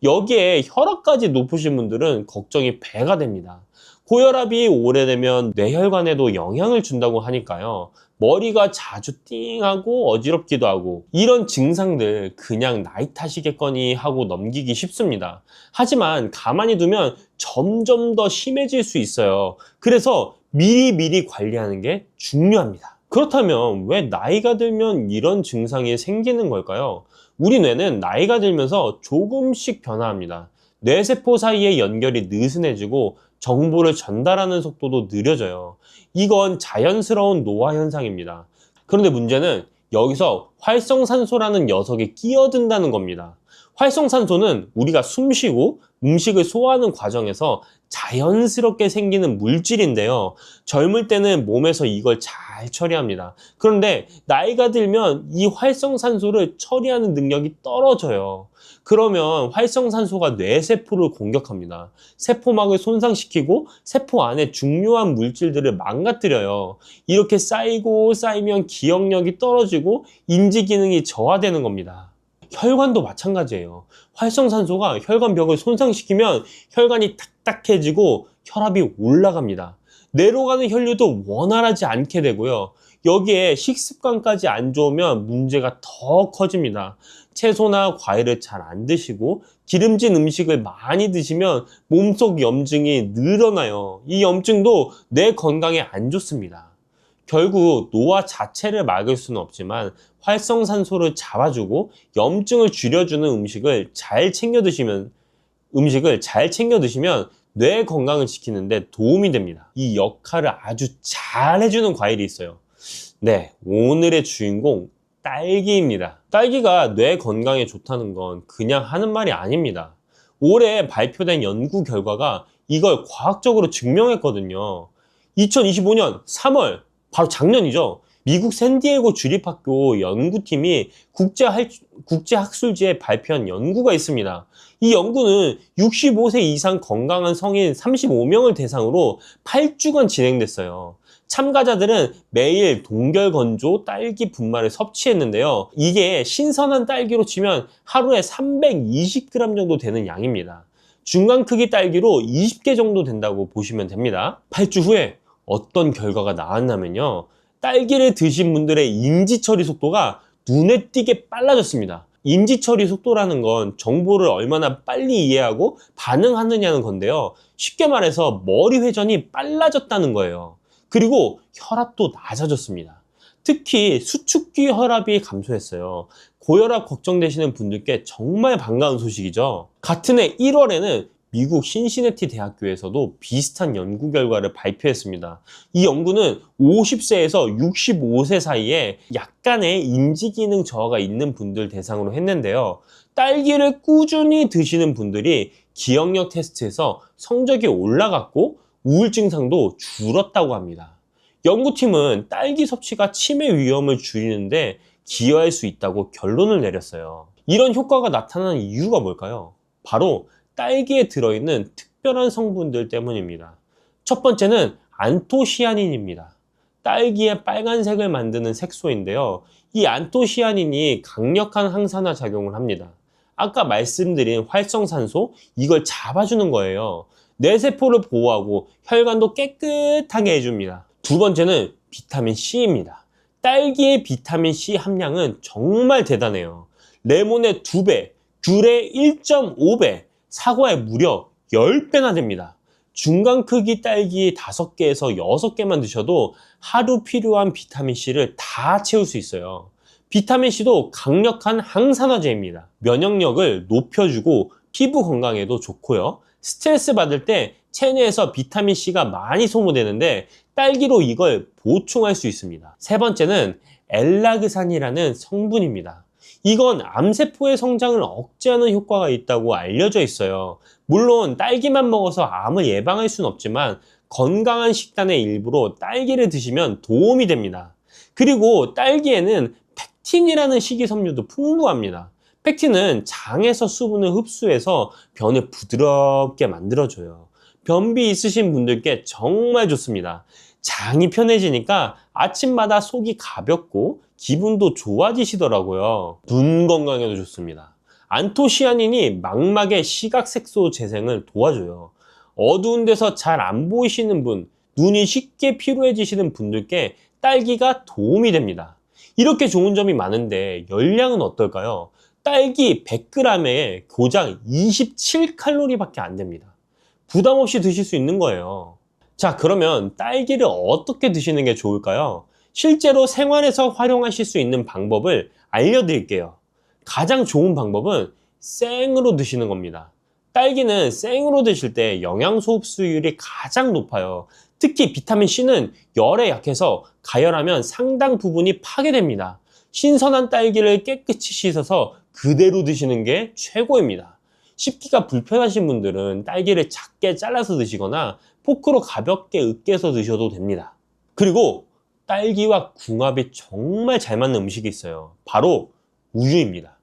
여기에 혈압까지 높으신 분들은 걱정이 배가 됩니다. 고혈압이 오래되면 뇌혈관에도 영향을 준다고 하니까요. 머리가 자주 띵하고 어지럽기도 하고 이런 증상들 그냥 나이 탓이겠거니 하고 넘기기 쉽습니다. 하지만 가만히 두면 점점 더 심해질 수 있어요. 그래서 미리미리 관리하는 게 중요합니다. 그렇다면 왜 나이가 들면 이런 증상이 생기는 걸까요? 우리 뇌는 나이가 들면서 조금씩 변화합니다. 뇌세포 사이의 연결이 느슨해지고 정보를 전달하는 속도도 느려져요. 이건 자연스러운 노화 현상입니다. 그런데 문제는 여기서 활성산소라는 녀석이 끼어든다는 겁니다. 활성산소는 우리가 숨 쉬고 음식을 소화하는 과정에서 자연스럽게 생기는 물질인데요. 젊을 때는 몸에서 이걸 잘 처리합니다. 그런데 나이가 들면 이 활성산소를 처리하는 능력이 떨어져요. 그러면 활성산소가 뇌세포를 공격합니다. 세포막을 손상시키고 세포 안에 중요한 물질들을 망가뜨려요. 이렇게 쌓이고 쌓이면 기억력이 떨어지고 인지 기능이 저하되는 겁니다. 혈관도 마찬가지예요. 활성산소가 혈관벽을 손상시키면 혈관이 딱딱해지고 혈압이 올라갑니다. 뇌로 가는 혈류도 원활하지 않게 되고요. 여기에 식습관까지 안 좋으면 문제가 더 커집니다. 채소나 과일을 잘 안 드시고 기름진 음식을 많이 드시면 몸속 염증이 늘어나요. 이 염증도 뇌 건강에 안 좋습니다. 결국 노화 자체를 막을 수는 없지만 활성산소를 잡아주고 염증을 줄여주는 음식을 잘 챙겨 드시면 뇌 건강을 지키는 데 도움이 됩니다. 이 역할을 아주 잘 해주는 과일이 있어요. 네, 오늘의 주인공 딸기입니다. 딸기가 뇌 건강에 좋다는 건 그냥 하는 말이 아닙니다. 올해 발표된 연구 결과가 이걸 과학적으로 증명했거든요. 2025년 3월, 바로 작년이죠. 미국 샌디에고 주립학교 연구팀이 국제학술지에 발표한 연구가 있습니다. 이 연구는 65세 이상 건강한 성인 35명을 대상으로 8주간 진행됐어요. 참가자들은 매일 동결건조 딸기 분말을 섭취했는데요. 이게 신선한 딸기로 치면 하루에 320g 정도 되는 양입니다. 중간 크기 딸기로 20개 정도 된다고 보시면 됩니다. 8주 후에 어떤 결과가 나왔냐면요. 딸기를 드신 분들의 인지 처리 속도가 눈에 띄게 빨라졌습니다. 인지 처리 속도라는 건 정보를 얼마나 빨리 이해하고 반응하느냐는 건데요. 쉽게 말해서 머리 회전이 빨라졌다는 거예요. 그리고 혈압도 낮아졌습니다. 특히 수축기 혈압이 감소했어요. 고혈압 걱정되시는 분들께 정말 반가운 소식이죠. 같은 해 1월에는 미국 신시내티 대학교에서도 비슷한 연구 결과를 발표했습니다. 이 연구는 50세에서 65세 사이에 약간의 인지기능 저하가 있는 분들 대상으로 했는데요. 딸기를 꾸준히 드시는 분들이 기억력 테스트에서 성적이 올라갔고 우울증 증상도 줄었다고 합니다. 연구팀은 딸기 섭취가 치매 위험을 줄이는데 기여할 수 있다고 결론을 내렸어요. 이런 효과가 나타나는 이유가 뭘까요? 바로 딸기에 들어있는 특별한 성분들 때문입니다. 첫 번째는 안토시아닌입니다. 딸기의 빨간색을 만드는 색소인데요. 이 안토시아닌이 강력한 항산화 작용을 합니다. 아까 말씀드린 활성산소, 이걸 잡아주는 거예요. 뇌세포를 보호하고 혈관도 깨끗하게 해줍니다. 두 번째는 비타민 C입니다. 딸기의 비타민 C 함량은 정말 대단해요. 레몬의 2배, 귤의 1.5배, 사과의 무려 10배나 됩니다. 중간 크기 딸기 5개에서 6개만 드셔도 하루 필요한 비타민C를 다 채울 수 있어요. 비타민C도 강력한 항산화제입니다. 면역력을 높여주고 피부 건강에도 좋고요. 스트레스 받을 때 체내에서 비타민C가 많이 소모되는데 딸기로 이걸 보충할 수 있습니다. 세 번째는 엘라그산이라는 성분입니다. 이건 암세포의 성장을 억제하는 효과가 있다고 알려져 있어요. 물론 딸기만 먹어서 암을 예방할 수는 없지만 건강한 식단의 일부로 딸기를 드시면 도움이 됩니다. 그리고 딸기에는 팩틴이라는 식이섬유도 풍부합니다. 팩틴은 장에서 수분을 흡수해서 변을 부드럽게 만들어줘요. 변비 있으신 분들께 정말 좋습니다. 장이 편해지니까 아침마다 속이 가볍고 기분도 좋아지시더라고요. 눈 건강에도 좋습니다. 안토시아닌이 망막의 시각색소 재생을 도와줘요. 어두운 데서 잘 안 보이시는 분, 눈이 쉽게 피로해지시는 분들께 딸기가 도움이 됩니다. 이렇게 좋은 점이 많은데 열량은 어떨까요? 딸기 100g에 고작 27칼로리밖에 안 됩니다. 부담 없이 드실 수 있는 거예요. 자, 그러면 딸기를 어떻게 드시는 게 좋을까요? 실제로 생활에서 활용하실 수 있는 방법을 알려드릴게요. 가장 좋은 방법은 생으로 드시는 겁니다. 딸기는 생으로 드실 때 영양소 흡수율이 가장 높아요. 특히 비타민C는 열에 약해서 가열하면 상당 부분이 파괴됩니다. 신선한 딸기를 깨끗이 씻어서 그대로 드시는 게 최고입니다. 씹기가 불편하신 분들은 딸기를 작게 잘라서 드시거나 포크로 가볍게 으깨서 드셔도 됩니다. 그리고 딸기와 궁합이 정말 잘 맞는 음식이 있어요. 바로 우유입니다.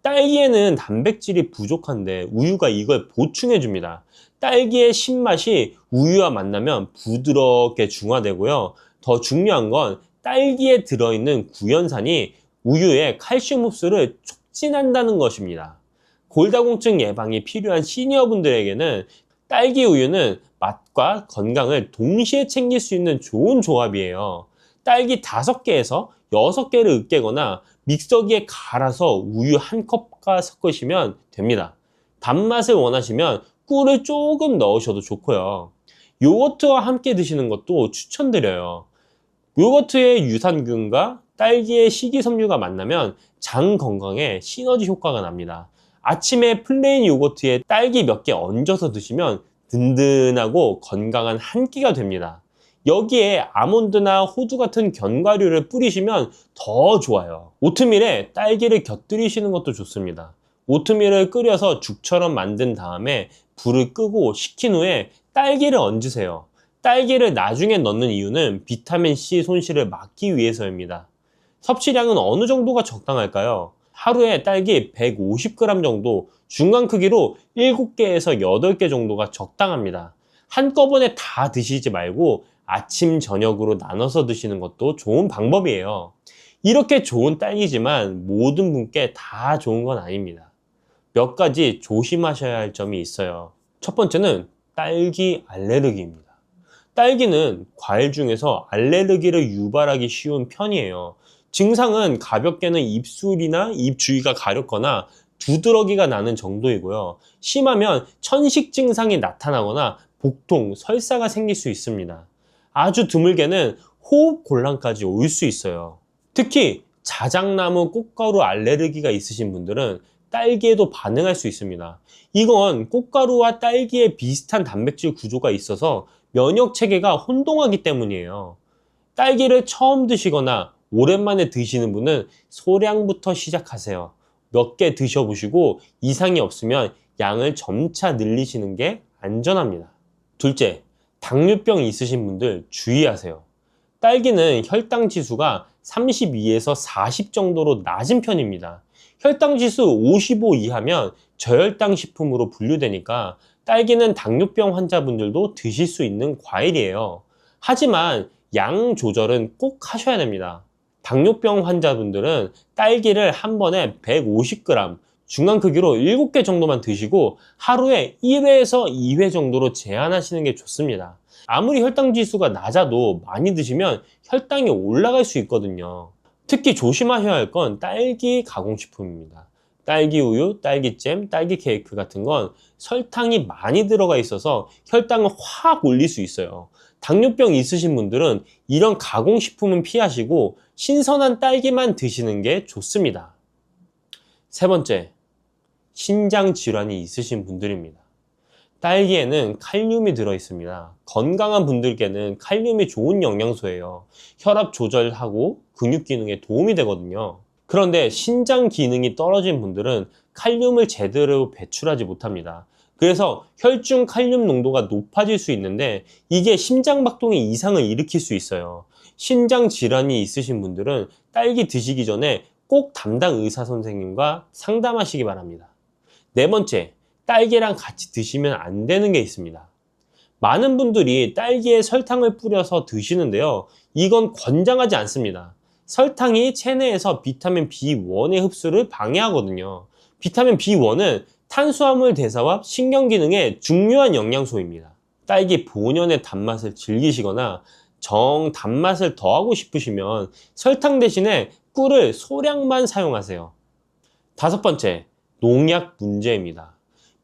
딸기에는 단백질이 부족한데 우유가 이걸 보충해 줍니다. 딸기의 신맛이 우유와 만나면 부드럽게 중화되고요. 더 중요한 건 딸기에 들어있는 구연산이 우유의 칼슘 흡수를 촉진한다는 것입니다. 골다공증 예방이 필요한 시니어분들에게는 딸기 우유는 맛과 건강을 동시에 챙길 수 있는 좋은 조합이에요. 딸기 5개에서 6개를 으깨거나 믹서기에 갈아서 우유 1컵과 섞으시면 됩니다. 단맛을 원하시면 꿀을 조금 넣으셔도 좋고요. 요거트와 함께 드시는 것도 추천드려요. 요거트의 유산균과 딸기의 식이섬유가 만나면 장 건강에 시너지 효과가 납니다. 아침에 플레인 요거트에 딸기 몇 개 얹어서 드시면 든든하고 건강한 한 끼가 됩니다. 여기에 아몬드나 호두 같은 견과류를 뿌리시면 더 좋아요. 오트밀에 딸기를 곁들이시는 것도 좋습니다. 오트밀을 끓여서 죽처럼 만든 다음에 불을 끄고 식힌 후에 딸기를 얹으세요. 딸기를 나중에 넣는 이유는 비타민C 손실을 막기 위해서입니다. 섭취량은 어느 정도가 적당할까요? 하루에 딸기 150g 정도, 중간 크기로 7개에서 8개 정도가 적당합니다. 한꺼번에 다 드시지 말고 아침, 저녁으로 나눠서 드시는 것도 좋은 방법이에요. 이렇게 좋은 딸기지만 모든 분께 다 좋은 건 아닙니다. 몇 가지 조심하셔야 할 점이 있어요. 첫 번째는 딸기 알레르기입니다. 딸기는 과일 중에서 알레르기를 유발하기 쉬운 편이에요. 증상은 가볍게는 입술이나 입 주위가 가렵거나 두드러기가 나는 정도이고요. 심하면 천식 증상이 나타나거나 복통, 설사가 생길 수 있습니다. 아주 드물게는 호흡 곤란까지 올 수 있어요. 특히 자작나무 꽃가루 알레르기가 있으신 분들은 딸기에도 반응할 수 있습니다. 이건 꽃가루와 딸기에 비슷한 단백질 구조가 있어서 면역 체계가 혼동하기 때문이에요. 딸기를 처음 드시거나 오랜만에 드시는 분은 소량부터 시작하세요. 몇 개 드셔보시고 이상이 없으면 양을 점차 늘리시는 게 안전합니다. 둘째, 당뇨병 있으신 분들 주의하세요. 딸기는 혈당 지수가 32에서 40 정도로 낮은 편입니다. 혈당 지수 55 이하면 저혈당 식품으로 분류되니까 딸기는 당뇨병 환자분들도 드실 수 있는 과일이에요. 하지만 양 조절은 꼭 하셔야 됩니다. 당뇨병 환자분들은 딸기를 한 번에 150g, 중간 크기로 7개 정도만 드시고 하루에 1회에서 2회 정도로 제한하시는 게 좋습니다. 아무리 혈당 지수가 낮아도 많이 드시면 혈당이 올라갈 수 있거든요. 특히 조심하셔야 할 건 딸기 가공식품입니다. 딸기 우유, 딸기잼, 딸기 케이크 같은 건 설탕이 많이 들어가 있어서 혈당을 확 올릴 수 있어요. 당뇨병 있으신 분들은 이런 가공식품은 피하시고 신선한 딸기만 드시는 게 좋습니다. 세 번째, 신장 질환이 있으신 분들입니다. 딸기에는 칼륨이 들어있습니다. 건강한 분들께는 칼륨이 좋은 영양소예요. 혈압 조절하고 근육 기능에 도움이 되거든요. 그런데 신장 기능이 떨어진 분들은 칼륨을 제대로 배출하지 못합니다. 그래서 혈중 칼륨 농도가 높아질 수 있는데 이게 심장박동에 이상을 일으킬 수 있어요. 신장 질환이 있으신 분들은 딸기 드시기 전에 꼭 담당 의사 선생님과 상담하시기 바랍니다. 네 번째, 딸기랑 같이 드시면 안 되는 게 있습니다. 많은 분들이 딸기에 설탕을 뿌려서 드시는데요. 이건 권장하지 않습니다. 설탕이 체내에서 비타민 B1의 흡수를 방해하거든요. 비타민 B1은 탄수화물 대사와 신경 기능에 중요한 영양소입니다. 딸기 본연의 단맛을 즐기시거나 정 단맛을 더하고 싶으시면 설탕 대신에 꿀을 소량만 사용하세요. 다섯 번째, 농약 문제입니다.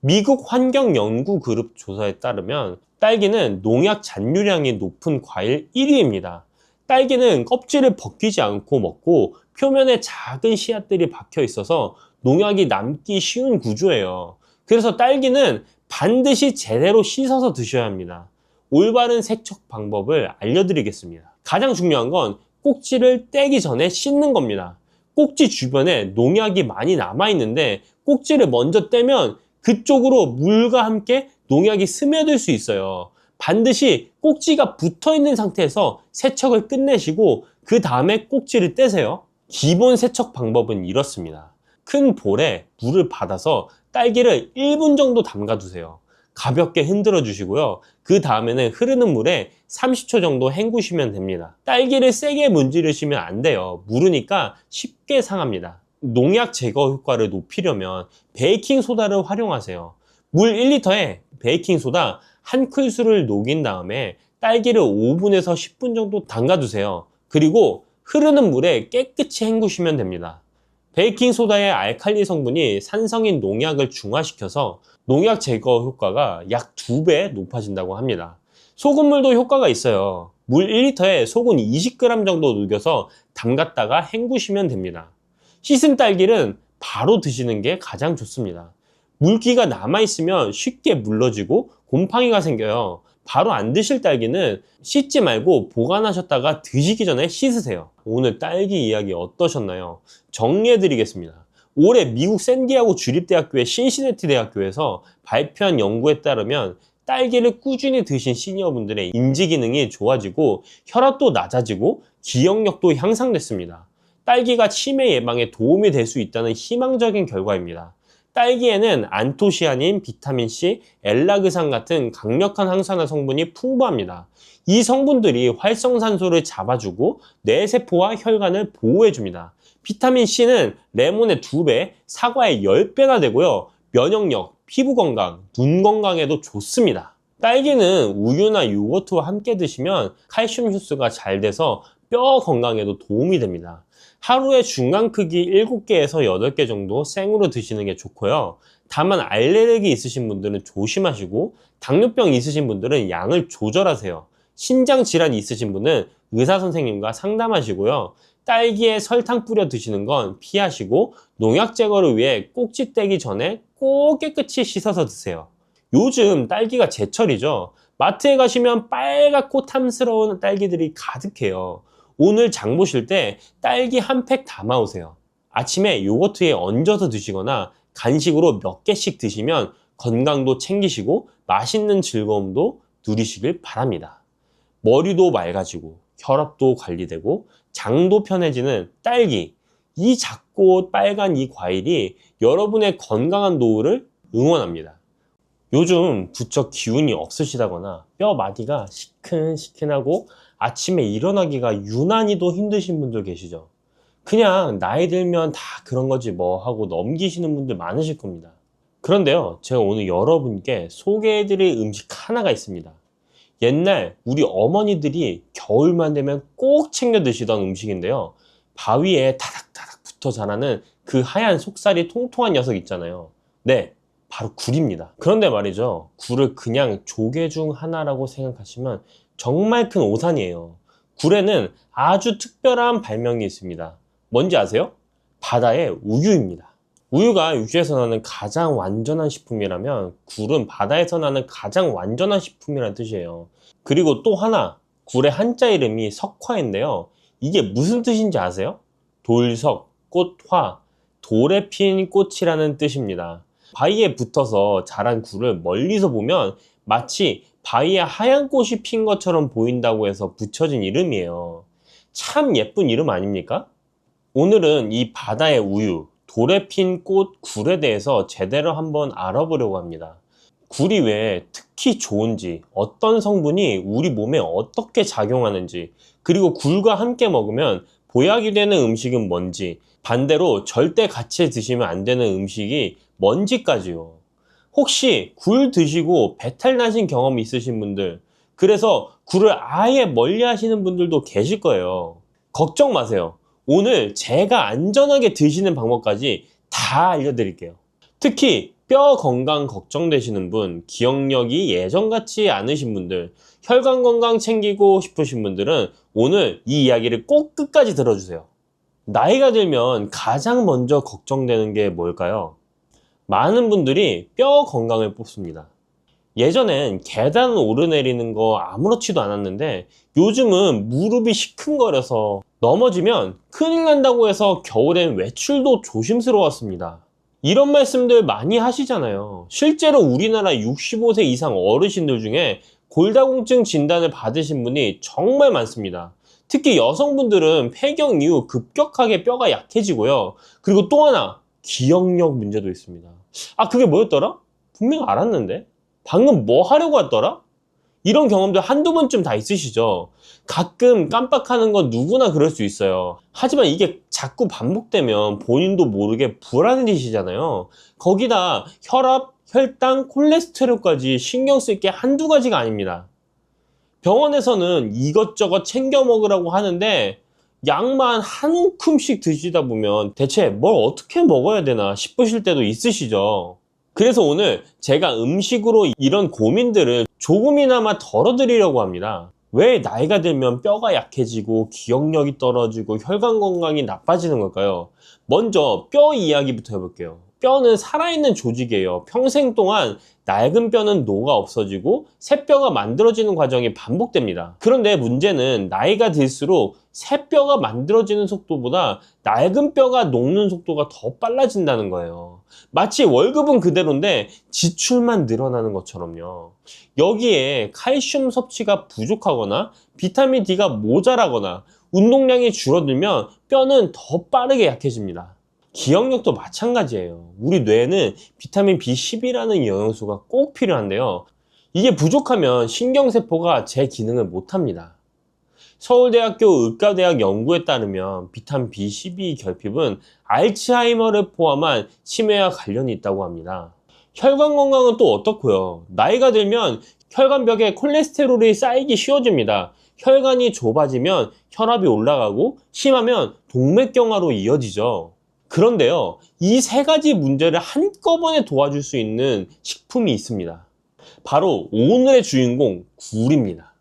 미국 환경연구그룹 조사에 따르면 딸기는 농약 잔류량이 높은 과일 1위입니다. 딸기는 껍질을 벗기지 않고 먹고 표면에 작은 씨앗들이 박혀 있어서 농약이 남기 쉬운 구조예요. 그래서 딸기는 반드시 제대로 씻어서 드셔야 합니다. 올바른 세척 방법을 알려드리겠습니다. 가장 중요한 건 꼭지를 떼기 전에 씻는 겁니다. 꼭지 주변에 농약이 많이 남아있는데 꼭지를 먼저 떼면 그쪽으로 물과 함께 농약이 스며들 수 있어요. 반드시 꼭지가 붙어있는 상태에서 세척을 끝내시고 그 다음에 꼭지를 떼세요. 기본 세척 방법은 이렇습니다. 큰 볼에 물을 받아서 딸기를 1분 정도 담가 두세요. 가볍게 흔들어 주시고요. 그 다음에는 흐르는 물에 30초 정도 헹구시면 됩니다. 딸기를 세게 문지르시면 안 돼요. 무르니까 쉽게 상합니다. 농약 제거 효과를 높이려면 베이킹소다를 활용하세요. 물 1리터에 베이킹소다 한 큰술을 녹인 다음에 딸기를 5분에서 10분 정도 담가두세요. 그리고 흐르는 물에 깨끗이 헹구시면 됩니다. 베이킹소다의 알칼리 성분이 산성인 농약을 중화시켜서 농약 제거 효과가 약 2배 높아진다고 합니다. 소금물도 효과가 있어요. 물 1리터에 소금 20g 정도 녹여서 담갔다가 헹구시면 됩니다. 씻은 딸기는 바로 드시는 게 가장 좋습니다. 물기가 남아있으면 쉽게 물러지고 곰팡이가 생겨요. 바로 안 드실 딸기는 씻지 말고 보관하셨다가 드시기 전에 씻으세요. 오늘 딸기 이야기 어떠셨나요? 정리해드리겠습니다. 올해 미국 샌디아고 주립대학교의 신시내티 대학교에서 발표한 연구에 따르면 딸기를 꾸준히 드신 시니어분들의 인지 기능이 좋아지고 혈압도 낮아지고 기억력도 향상됐습니다. 딸기가 치매 예방에 도움이 될 수 있다는 희망적인 결과입니다. 딸기에는 안토시아닌, 비타민C, 엘라그산 같은 강력한 항산화 성분이 풍부합니다. 이 성분들이 활성산소를 잡아주고 뇌세포와 혈관을 보호해줍니다. 비타민C는 레몬의 2배, 사과의 10배나 되고요. 면역력, 피부 건강, 눈 건강에도 좋습니다. 딸기는 우유나 요거트와 함께 드시면 칼슘 흡수가 잘 돼서 뼈 건강에도 도움이 됩니다. 하루에 중간 크기 7개에서 8개 정도 생으로 드시는 게 좋고요. 다만 알레르기 있으신 분들은 조심하시고 당뇨병 있으신 분들은 양을 조절하세요. 신장 질환이 있으신 분은 의사 선생님과 상담하시고요. 딸기에 설탕 뿌려 드시는 건 피하시고 농약 제거를 위해 꼭지 떼기 전에 꼭 깨끗이 씻어서 드세요. 요즘 딸기가 제철이죠. 마트에 가시면 빨갛고 탐스러운 딸기들이 가득해요. 오늘 장 보실 때 딸기 한 팩 담아오세요. 아침에 요거트에 얹어서 드시거나 간식으로 몇 개씩 드시면 건강도 챙기시고 맛있는 즐거움도 누리시길 바랍니다. 머리도 맑아지고 혈압도 관리되고 장도 편해지는 딸기, 이 작고 빨간 이 과일이 여러분의 건강한 노후를 응원합니다. 요즘 부쩍 기운이 없으시다거나 뼈 마디가 시큰시큰하고 아침에 일어나기가 유난히도 힘드신 분들 계시죠? 그냥 나이 들면 다 그런 거지 뭐 하고 넘기시는 분들 많으실 겁니다. 그런데요, 제가 오늘 여러분께 소개해드릴 음식 하나가 있습니다. 옛날 우리 어머니들이 겨울만 되면 꼭 챙겨 드시던 음식인데요. 바위에 타닥타닥 붙어 자라는 그 하얀 속살이 통통한 녀석 있잖아요. 네, 바로 굴입니다. 그런데 말이죠, 굴을 그냥 조개 중 하나라고 생각하시면 정말 큰 오산이에요. 굴에는 아주 특별한 발명이 있습니다. 뭔지 아세요? 바다의 우유입니다. 우유가 육지에서 나는 가장 완전한 식품이라면 굴은 바다에서 나는 가장 완전한 식품이라는 뜻이에요. 그리고 또 하나, 굴의 한자 이름이 석화인데요. 이게 무슨 뜻인지 아세요? 돌석, 꽃화, 돌에 핀 꽃이라는 뜻입니다. 바위에 붙어서 자란 굴을 멀리서 보면 마치 바위에 하얀 꽃이 핀 것처럼 보인다고 해서 붙여진 이름이에요. 참 예쁜 이름 아닙니까? 오늘은 이 바다의 우유, 돌에 핀 꽃, 굴에 대해서 제대로 한번 알아보려고 합니다. 굴이 왜 특히 좋은지, 어떤 성분이 우리 몸에 어떻게 작용하는지, 그리고 굴과 함께 먹으면 보약이 되는 음식은 뭔지, 반대로 절대 같이 드시면 안 되는 음식이 뭔지까지요. 혹시 굴 드시고 배탈 나신 경험 있으신 분들, 그래서 굴을 아예 멀리 하시는 분들도 계실 거예요. 걱정 마세요. 오늘 제가 안전하게 드시는 방법까지 다 알려드릴게요. 특히 뼈 건강 걱정되시는 분, 기억력이 예전 같지 않으신 분들, 혈관 건강 챙기고 싶으신 분들은 오늘 이 이야기를 꼭 끝까지 들어주세요. 나이가 들면 가장 먼저 걱정되는 게 뭘까요? 많은 분들이 뼈 건강을 뽑습니다. 예전엔 계단 오르내리는 거 아무렇지도 않았는데 요즘은 무릎이 시큰거려서 넘어지면 큰일 난다고 해서 겨울엔 외출도 조심스러웠습니다. 이런 말씀들 많이 하시잖아요. 실제로 우리나라 65세 이상 어르신들 중에 골다공증 진단을 받으신 분이 정말 많습니다. 특히 여성분들은 폐경 이후 급격하게 뼈가 약해지고요. 그리고 또 하나, 기억력 문제도 있습니다. 아, 그게 뭐였더라? 분명 알았는데? 방금 뭐 하려고 했더라? 이런 경험들 한두 번쯤 다 있으시죠? 가끔 깜빡하는 건 누구나 그럴 수 있어요. 하지만 이게 자꾸 반복되면 본인도 모르게 불안해지시잖아요. 거기다 혈압, 혈당, 콜레스테롤까지 신경 쓸 게 한두 가지가 아닙니다. 병원에서는 이것저것 챙겨 먹으라고 하는데 약만 한 움큼씩 드시다 보면 대체 뭘 어떻게 먹어야 되나 싶으실 때도 있으시죠? 그래서 오늘 제가 음식으로 이런 고민들을 조금이나마 덜어드리려고 합니다. 왜 나이가 들면 뼈가 약해지고 기억력이 떨어지고 혈관 건강이 나빠지는 걸까요? 먼저 뼈 이야기부터 해볼게요. 뼈는 살아있는 조직이에요. 평생 동안 낡은 뼈는 녹아 없어지고 새 뼈가 만들어지는 과정이 반복됩니다. 그런데 문제는 나이가 들수록 새 뼈가 만들어지는 속도보다 낡은 뼈가 녹는 속도가 더 빨라진다는 거예요. 마치 월급은 그대로인데 지출만 늘어나는 것처럼요. 여기에 칼슘 섭취가 부족하거나 비타민 D가 모자라거나 운동량이 줄어들면 뼈는 더 빠르게 약해집니다. 기억력도 마찬가지예요. 우리 뇌는 비타민 B12라는 영양소가 꼭 필요한데요. 이게 부족하면 신경세포가 제 기능을 못합니다. 서울대학교 의과대학 연구에 따르면 비타민 B12 결핍은 알츠하이머를 포함한 치매와 관련이 있다고 합니다. 혈관 건강은 또 어떻고요? 나이가 들면 혈관벽에 콜레스테롤이 쌓이기 쉬워집니다. 혈관이 좁아지면 혈압이 올라가고 심하면 동맥경화로 이어지죠. 그런데요, 이 세 가지 문제를 한꺼번에 도와줄 수 있는 식품이 있습니다. 바로 오늘의 주인공, 굴입니다.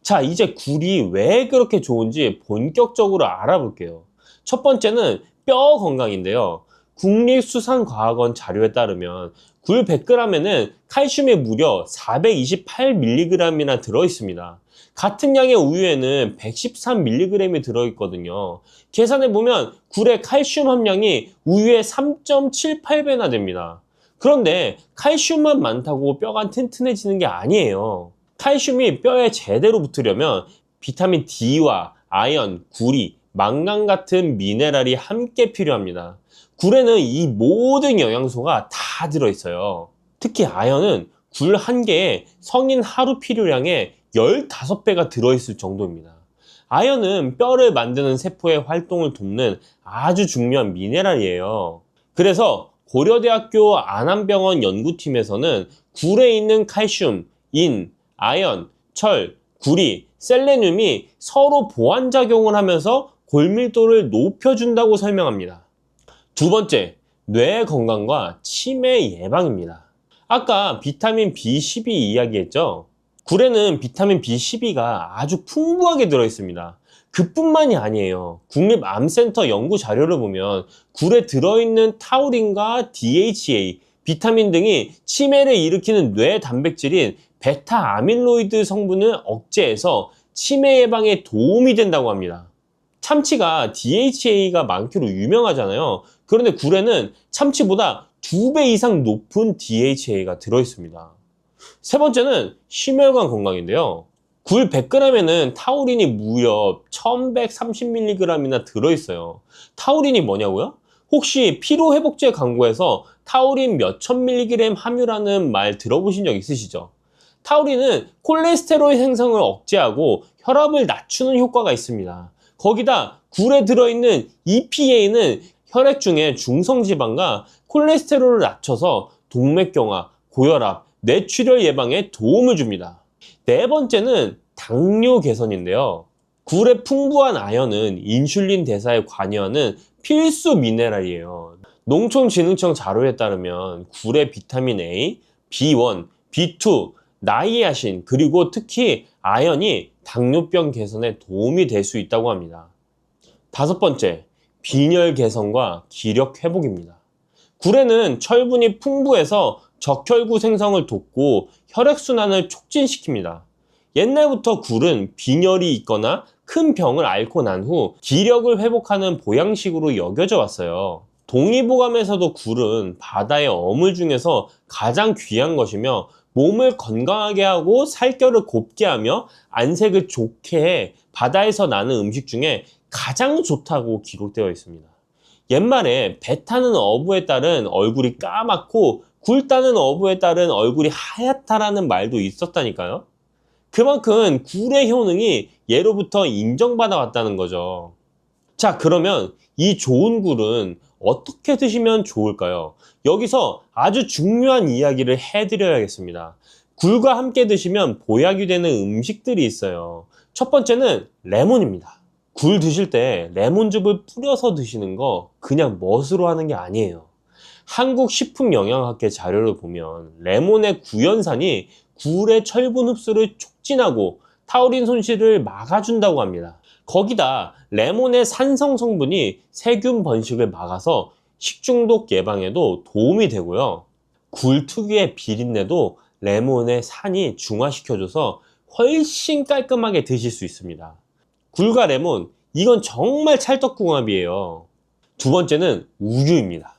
자, 이제 굴이 왜 그렇게 좋은지 본격적으로 알아볼게요. 첫 번째는 뼈 건강인데요. 국립수산과학원 자료에 따르면 굴 100g에는 칼슘이 무려 428mg이나 들어있습니다. 같은 양의 우유에는 113mg이 들어있거든요. 계산해보면 굴의 칼슘 함량이 우유의 3.78배나 됩니다. 그런데 칼슘만 많다고 뼈가 튼튼해지는 게 아니에요. 칼슘이 뼈에 제대로 붙으려면 비타민 D와 아연, 구리, 망간 같은 미네랄이 함께 필요합니다. 굴에는 이 모든 영양소가 다 들어있어요. 특히 아연은 굴 한 개에 성인 하루 필요량의 15배가 들어있을 정도입니다. 아연은 뼈를 만드는 세포의 활동을 돕는 아주 중요한 미네랄이에요. 그래서 고려대학교 안암병원 연구팀에서는 굴에 있는 칼슘, 인, 아연, 철, 구리, 셀레늄이 서로 보완작용을 하면서 골밀도를 높여준다고 설명합니다. 두 번째, 뇌 건강과 치매 예방입니다. 아까 비타민 B12 이야기했죠? 굴에는 비타민 B12가 아주 풍부하게 들어있습니다. 그뿐만이 아니에요. 국립암센터 연구 자료를 보면 굴에 들어있는 타우린과 DHA, 비타민 등이 치매를 일으키는 뇌 단백질인 베타 아밀로이드 성분을 억제해서 치매 예방에 도움이 된다고 합니다. 참치가 DHA가 많기로 유명하잖아요. 그런데 굴에는 참치보다 2배 이상 높은 DHA가 들어있습니다. 세 번째는 심혈관 건강인데요. 굴 100g에는 타우린이 무려 1130mg이나 들어있어요. 타우린이 뭐냐고요? 혹시 피로회복제 광고에서 타우린 몇천 mg 함유라는 말 들어보신 적 있으시죠? 타우린은 콜레스테롤 생성을 억제하고 혈압을 낮추는 효과가 있습니다. 거기다 굴에 들어있는 EPA는 혈액 중에 중성지방과 콜레스테롤을 낮춰서 동맥경화, 고혈압, 뇌출혈 예방에 도움을 줍니다. 네 번째는 당뇨 개선인데요. 굴의 풍부한 아연은 인슐린 대사에 관여하는 필수 미네랄이에요. 농촌진흥청 자료에 따르면 굴의 비타민 A, B1, B2, 나이아신 그리고 특히 아연이 당뇨병 개선에 도움이 될 수 있다고 합니다. 다섯 번째, 빈혈 개선과 기력 회복입니다. 굴에는 철분이 풍부해서 적혈구 생성을 돕고 혈액순환을 촉진시킵니다. 옛날부터 굴은 빈혈이 있거나 큰 병을 앓고 난 후 기력을 회복하는 보양식으로 여겨져 왔어요. 동의보감에서도 굴은 바다의 어물 중에서 가장 귀한 것이며 몸을 건강하게 하고 살결을 곱게 하며 안색을 좋게 해 바다에서 나는 음식 중에 가장 좋다고 기록되어 있습니다. 옛말에 배 타는 어부에 따른 얼굴이 까맣고 굴 따는 어부에 따른 얼굴이 하얗다라는 말도 있었다니까요. 그만큼 굴의 효능이 예로부터 인정받아 왔다는 거죠. 자, 그러면 이 좋은 굴은 어떻게 드시면 좋을까요? 여기서 아주 중요한 이야기를 해드려야겠습니다. 굴과 함께 드시면 보약이 되는 음식들이 있어요. 첫 번째는 레몬입니다. 굴 드실 때 레몬즙을 뿌려서 드시는 거 그냥 멋으로 하는 게 아니에요. 한국식품영양학회 자료를 보면 레몬의 구연산이 굴의 철분 흡수를 촉진하고 타우린 손실을 막아준다고 합니다. 거기다 레몬의 산성 성분이 세균 번식을 막아서 식중독 예방에도 도움이 되고요. 굴 특유의 비린내도 레몬의 산이 중화시켜줘서 훨씬 깔끔하게 드실 수 있습니다. 굴과 레몬, 이건 정말 찰떡궁합이에요. 두 번째는 우유입니다.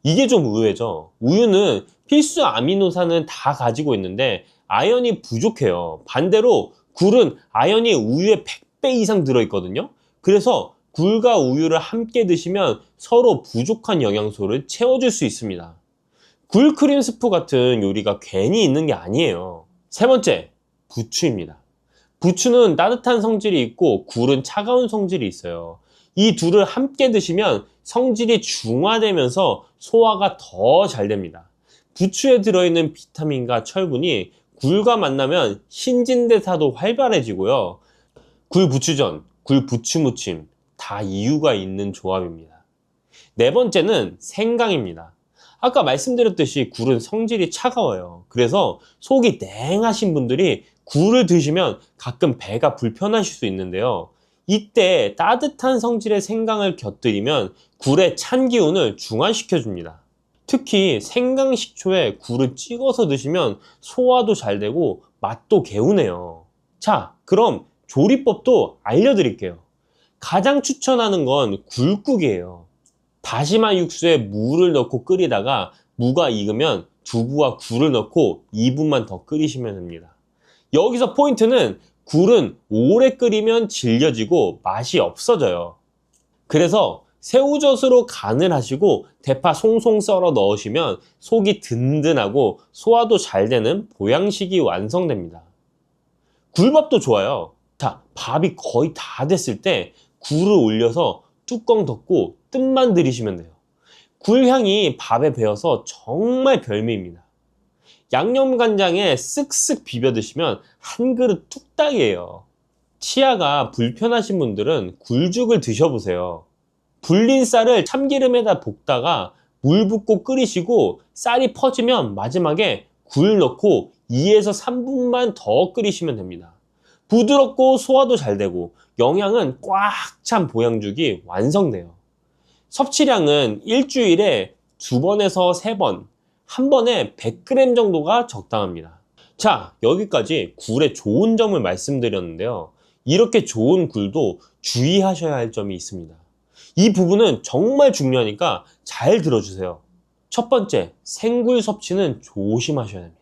이게 좀 의외죠. 우유는 필수 아미노산은 다 가지고 있는데 아연이 부족해요. 반대로 굴은 아연이 우유의 100배 이상 들어있거든요. 그래서 굴과 우유를 함께 드시면 서로 부족한 영양소를 채워줄 수 있습니다. 굴 크림 스프 같은 요리가 괜히 있는 게 아니에요. 세 번째, 부추입니다. 부추는 따뜻한 성질이 있고 굴은 차가운 성질이 있어요. 이 둘을 함께 드시면 성질이 중화되면서 소화가 더 잘 됩니다. 부추에 들어있는 비타민과 철분이 굴과 만나면 신진대사도 활발해지고요. 굴부추전, 굴부추무침 다 이유가 있는 조합입니다. 네 번째는 생강입니다. 아까 말씀드렸듯이 굴은 성질이 차가워요. 그래서 속이 냉하신 분들이 굴을 드시면 가끔 배가 불편하실 수 있는데요. 이때 따뜻한 성질의 생강을 곁들이면 굴의 찬 기운을 중화시켜줍니다. 특히 생강 식초에 굴을 찍어서 드시면 소화도 잘 되고 맛도 개운해요. 자, 그럼 조리법도 알려드릴게요. 가장 추천하는 건 굴국이에요. 다시마 육수에 무를 넣고 끓이다가 무가 익으면 두부와 굴을 넣고 2분만 더 끓이시면 됩니다. 여기서 포인트는 굴은 오래 끓이면 질겨지고 맛이 없어져요. 그래서 새우젓으로 간을 하시고 대파 송송 썰어 넣으시면 속이 든든하고 소화도 잘 되는 보양식이 완성됩니다. 굴밥도 좋아요. 자, 밥이 거의 다 됐을 때 굴을 올려서 뚜껑 덮고 뜸만 들이시면 돼요. 굴향이 밥에 배어서 정말 별미입니다. 양념간장에 쓱쓱 비벼 드시면 한 그릇 뚝딱이에요. 치아가 불편하신 분들은 굴죽을 드셔보세요. 불린 쌀을 참기름에다 볶다가 물 붓고 끓이시고 쌀이 퍼지면 마지막에 굴 넣고 2에서 3분만 더 끓이시면 됩니다. 부드럽고 소화도 잘 되고 영양은 꽉 찬 보양죽이 완성돼요. 섭취량은 일주일에 2번에서 3번, 한 번에 100g 정도가 적당합니다. 자, 여기까지 굴의 좋은 점을 말씀드렸는데요. 이렇게 좋은 굴도 주의하셔야 할 점이 있습니다. 이 부분은 정말 중요하니까 잘 들어주세요. 첫 번째, 생굴 섭취는 조심하셔야 됩니다.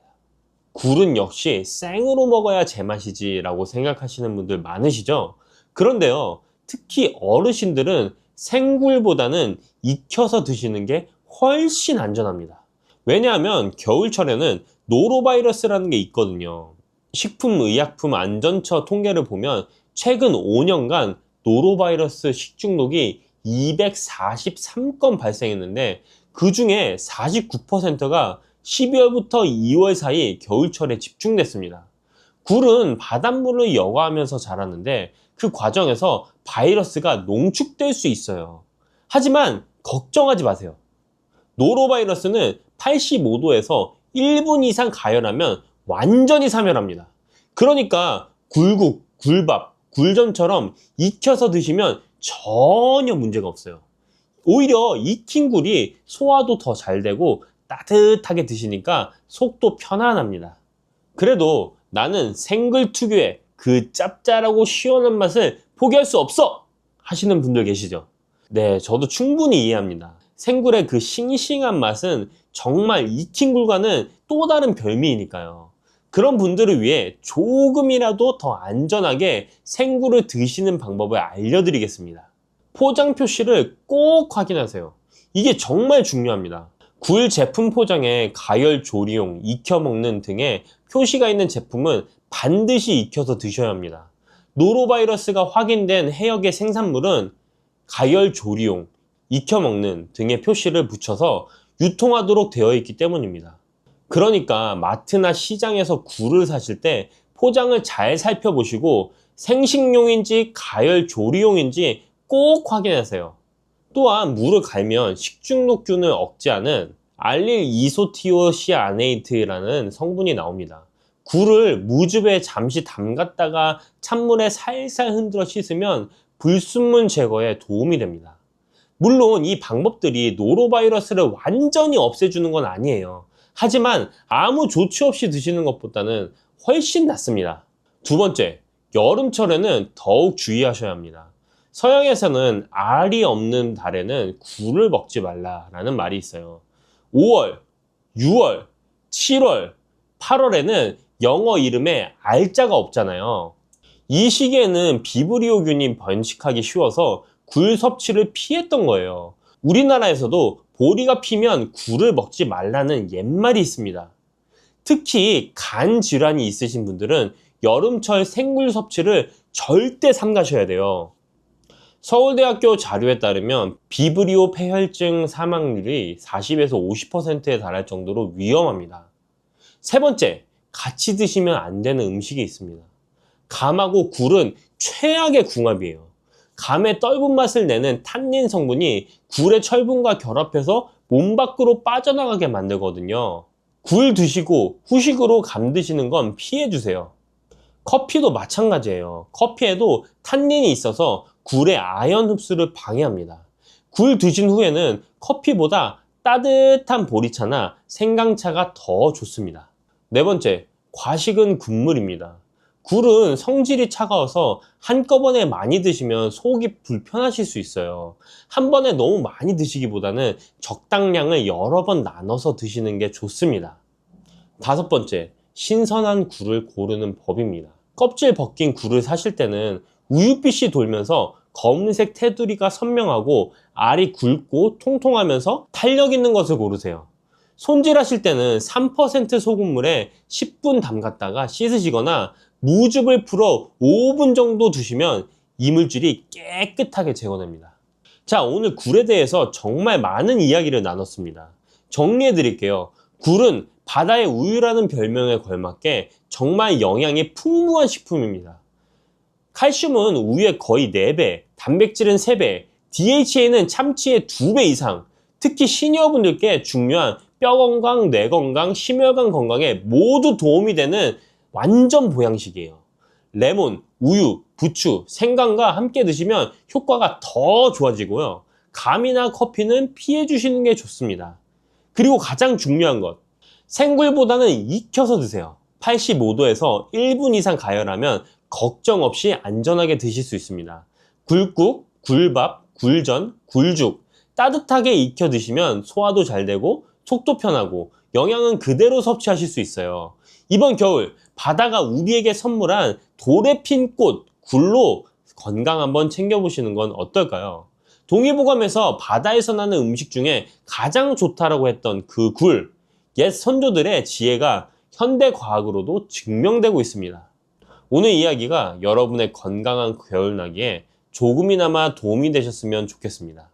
굴은 역시 생으로 먹어야 제맛이지 라고 생각하시는 분들 많으시죠? 그런데요, 특히 어르신들은 생굴보다는 익혀서 드시는 게 훨씬 안전합니다. 왜냐하면 겨울철에는 노로바이러스라는 게 있거든요. 식품의약품안전처 통계를 보면 최근 5년간 노로바이러스 식중독이 243건 발생했는데 그 중에 49%가 12월부터 2월 사이 겨울철에 집중됐습니다. 굴은 바닷물을 여과하면서 자라는데 그 과정에서 바이러스가 농축될 수 있어요. 하지만 걱정하지 마세요. 노로바이러스는 85도에서 1분 이상 가열하면 완전히 사멸합니다. 그러니까 굴국, 굴밥, 굴전처럼 익혀서 드시면 전혀 문제가 없어요. 오히려 익힌 굴이 소화도 더 잘 되고 따뜻하게 드시니까 속도 편안합니다. 그래도 나는 생굴 특유의 그 짭짤하고 시원한 맛을 포기할 수 없어! 하시는 분들 계시죠? 네, 저도 충분히 이해합니다. 생굴의 그 싱싱한 맛은 정말 익힌 굴과는 또 다른 별미이니까요. 그런 분들을 위해 조금이라도 더 안전하게 생굴을 드시는 방법을 알려드리겠습니다. 포장 표시를 꼭 확인하세요. 이게 정말 중요합니다. 굴 제품 포장에 가열 조리용, 익혀 먹는 등의 표시가 있는 제품은 반드시 익혀서 드셔야 합니다. 노로바이러스가 확인된 해역의 생산물은 가열 조리용, 익혀 먹는 등의 표시를 붙여서 유통하도록 되어 있기 때문입니다. 그러니까 마트나 시장에서 굴을 사실 때 포장을 잘 살펴보시고 생식용인지 가열 조리용인지 꼭 확인하세요. 또한 물을 갈면 식중독균을 억제하는 알릴 이소티오시아네이트라는 성분이 나옵니다. 굴을 무즙에 잠시 담갔다가 찬물에 살살 흔들어 씻으면 불순물 제거에 도움이 됩니다. 물론 이 방법들이 노로바이러스를 완전히 없애주는 건 아니에요. 하지만 아무 조치 없이 드시는 것보다는 훨씬 낫습니다. 두 번째, 여름철에는 더욱 주의하셔야 합니다. 서양에서는 알이 없는 달에는 굴을 먹지 말라라는 말이 있어요. 5월, 6월, 7월, 8월에는 영어 이름에 알자가 없잖아요. 이 시기에는 비브리오균이 번식하기 쉬워서 굴 섭취를 피했던 거예요. 우리나라에서도 보리가 피면 굴을 먹지 말라는 옛말이 있습니다. 특히 간 질환이 있으신 분들은 여름철 생굴 섭취를 절대 삼가셔야 돼요. 서울대학교 자료에 따르면 비브리오 폐혈증 사망률이 40에서 50%에 달할 정도로 위험합니다. 세 번째, 같이 드시면 안 되는 음식이 있습니다. 감하고 굴은 최악의 궁합이에요. 감의 떫은 맛을 내는 탄닌 성분이 굴의 철분과 결합해서 몸 밖으로 빠져나가게 만들거든요. 굴 드시고 후식으로 감 드시는 건 피해주세요. 커피도 마찬가지예요. 커피에도 탄닌이 있어서 굴의 아연 흡수를 방해합니다. 굴 드신 후에는 커피보다 따뜻한 보리차나 생강차가 더 좋습니다. 네 번째, 과식은 금물입니다. 굴은 성질이 차가워서 한꺼번에 많이 드시면 속이 불편하실 수 있어요. 한 번에 너무 많이 드시기보다는 적당량을 여러 번 나눠서 드시는 게 좋습니다. 다섯 번째, 신선한 굴을 고르는 법입니다. 껍질 벗긴 굴을 사실 때는 우윳빛이 돌면서 검은색 테두리가 선명하고 알이 굵고 통통하면서 탄력 있는 것을 고르세요. 손질하실 때는 3% 소금물에 10분 담갔다가 씻으시거나 무즙을 풀어 5분 정도 두시면 이물질이 깨끗하게 제거됩니다. 자, 오늘 굴에 대해서 정말 많은 이야기를 나눴습니다. 정리해 드릴게요. 굴은 바다의 우유라는 별명에 걸맞게 정말 영양이 풍부한 식품입니다. 칼슘은 우유의 거의 4배, 단백질은 3배, DHA는 참치의 2배 이상, 특히 시니어분들께 중요한 뼈 건강, 뇌 건강, 심혈관 건강에 모두 도움이 되는 완전 보양식이에요. 레몬, 우유, 부추, 생강과 함께 드시면 효과가 더 좋아지고요. 감이나 커피는 피해 주시는 게 좋습니다. 그리고 가장 중요한 것, 생굴보다는 익혀서 드세요. 85도에서 1분 이상 가열하면 걱정 없이 안전하게 드실 수 있습니다. 굴국, 굴밥, 굴전, 굴죽 따뜻하게 익혀 드시면 소화도 잘 되고 속도 편하고 영양은 그대로 섭취하실 수 있어요. 이번 겨울 바다가 우리에게 선물한 돌에 핀 꽃, 굴로 건강 한번 챙겨보시는 건 어떨까요? 동의보감에서 바다에서 나는 음식 중에 가장 좋다라고 했던 그 굴, 옛 선조들의 지혜가 현대 과학으로도 증명되고 있습니다. 오늘 이야기가 여러분의 건강한 겨울나기에 조금이나마 도움이 되셨으면 좋겠습니다.